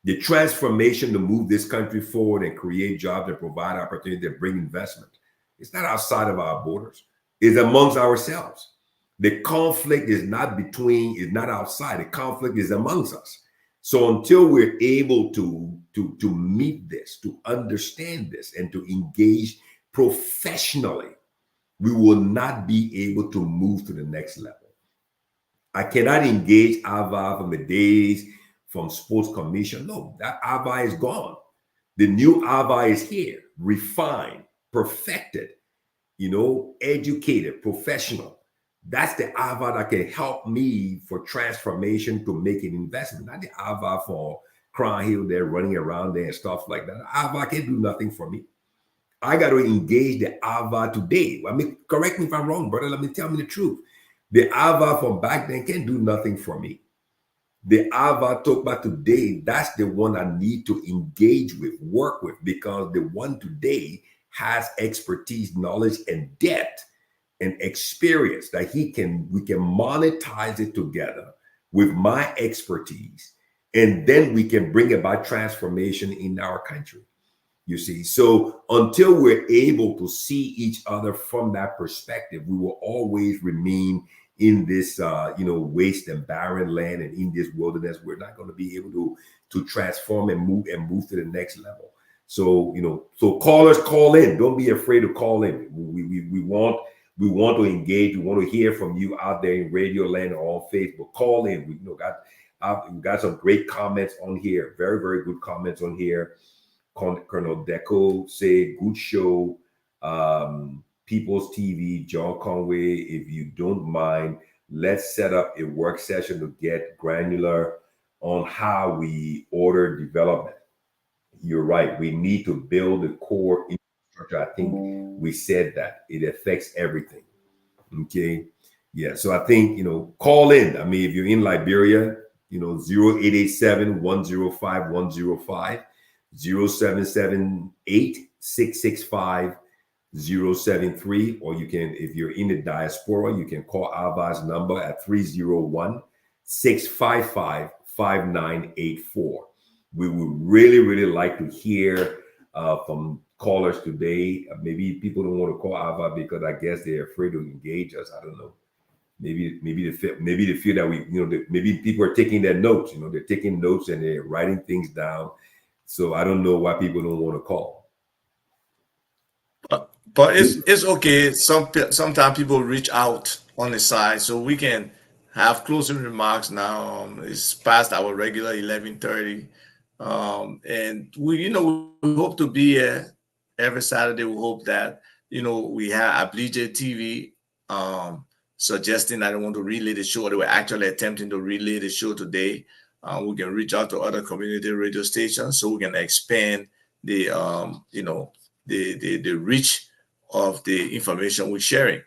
The transformation to move this country forward and create jobs and provide opportunity to bring investment, it's not outside of our borders. It's amongst ourselves. The conflict is not outside. The conflict is amongst us. So until we're able to meet this, to understand this, and to engage professionally, we will not be able to move to the next level. I cannot engage Ava from the days from Sports Commission. No, that Ava is gone. The new Ava is here, refined, perfected, educated, professional. That's the Ava that can help me for transformation to make an investment. Not the Ava for Crown Hill there running around there and stuff like that. Ava can do nothing for me. I got to engage the Ava today. I mean, correct me if I'm wrong, brother. Tell me the truth. The Ava from back then can do nothing for me. The Ava talk about today, that's the one I need to engage with, work with, because the one today has expertise, knowledge, and depth and experience that we can monetize it together with my expertise, and then we can bring about transformation in our country. You see, so until we're able to see each other from that perspective, we will always remain in this, waste and barren land, and in this wilderness. We're not going to be able to transform and move to the next level. So, so callers, call in. Don't be afraid to call in. We want to engage. We want to hear from you out there in Radio Land or on Facebook. Call in. We got some great comments on here. Very, very good comments on here. Colonel Deco say, good show. People's TV, John Conway, if you don't mind, let's set up a work session to get granular on how we order development. You're right. We need to build the core infrastructure. I think we said that it affects everything. Okay. Yeah. So I think, call in. I mean, if you're in Liberia, 0887-105-105, 0778-665-073, or you can, if you're in the diaspora, you can call Ava's number at 301-655-5984. We would really, really like to hear from callers today. Maybe people don't want to call Ava because I guess they're afraid to engage us. I don't know. Maybe they feel that maybe people are taking their notes. They're taking notes and they're writing things down. So I don't know why people don't want to call. But it's okay. Sometimes people reach out on the side, so we can have closing remarks now. It's past our regular 11:30, and we hope to be here every Saturday. We hope that we have Ablige TV suggesting that they want to relay the show. They were actually attempting to relay the show today. We can reach out to other community radio stations so we can expand the the reach of the information we're sharing.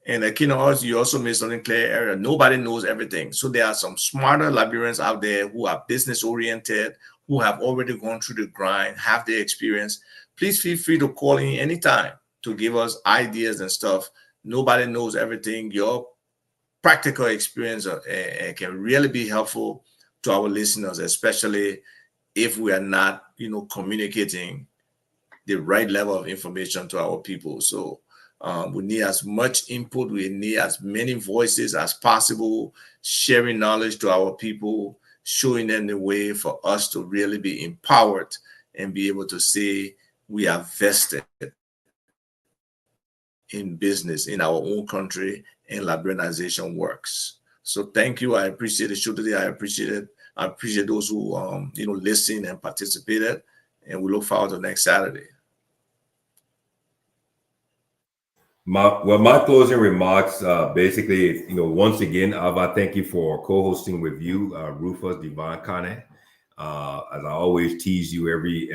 And you also made something clear earlier. Nobody knows everything. So there are some smarter Liberians out there who are business oriented, who have already gone through the grind, have the experience. Please feel free to call in anytime to give us ideas and stuff. Nobody knows everything. Your practical experience can really be helpful to our listeners, especially if we are not, communicating the right level of information to our people. So we need as much input. We need as many voices as possible, sharing knowledge to our people, showing them the way for us to really be empowered and be able to say we are vested in business in our own country, and Liberianization works. So thank you. I appreciate the show today. I appreciate it. I appreciate those who listened and participated, and we look forward to next Saturday. My closing remarks, basically, once again, Ava, thank you for co-hosting with you, Rufus Divine Kane. As I always tease you every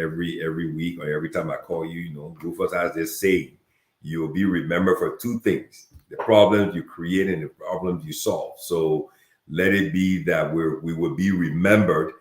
week or every time I call you, Rufus has this saying: you'll be remembered for two things: the problems you create and the problems you solve. So let it be that we will be remembered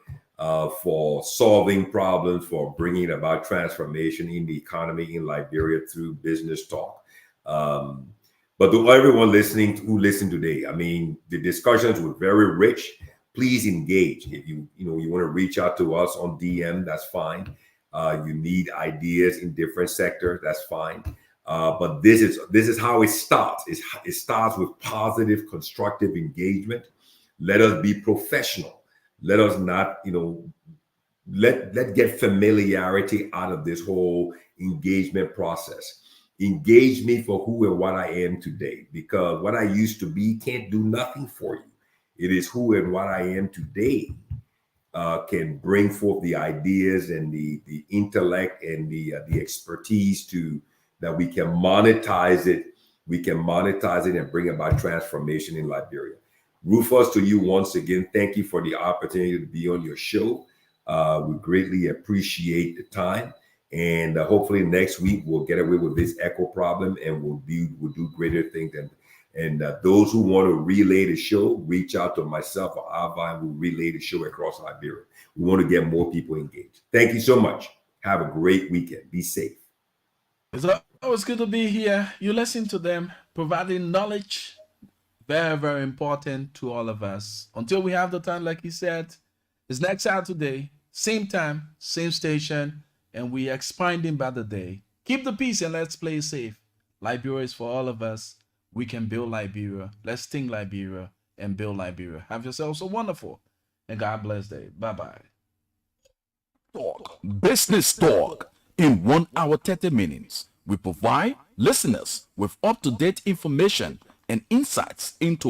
for solving problems, for bringing about transformation in the economy in Liberia through business talk. But to everyone who listened today, I mean, the discussions were very rich. Please engage. If you want to reach out to us on DM, that's fine. You need ideas in different sectors, that's fine. But this is how it starts. It starts with positive, constructive engagement. Let us be professional. Let us not, let get familiarity out of this whole engagement process. Engage me for who and what I am today, because what I used to be can't do nothing for you. It is who and what I am today can bring forth the ideas and the intellect and the expertise that we can monetize it. We can monetize it and bring about transformation in Liberia. Rufus, to you once again, thank you for the opportunity to be on your show. We greatly appreciate the time. And hopefully next week we'll get away with this echo problem, and we'll do greater things. And those who want to relay the show, reach out to myself or Ava, and we'll relay the show across Liberia. We want to get more people engaged. Thank you so much. Have a great weekend. Be safe. It's always good to be here. You listen to them, providing knowledge. Very, very important to all of us. Until we have the time, like he said, it's next Saturday, same time, same station, and we expanding by the day. Keep the peace and let's play safe. Liberia is for all of us. We can build Liberia. Let's think Liberia and build Liberia. Have yourselves a wonderful and God bless day. Bye-bye. Talk. Business Talk. In 1 hour 30 minutes, we provide listeners with up-to-date information and insights into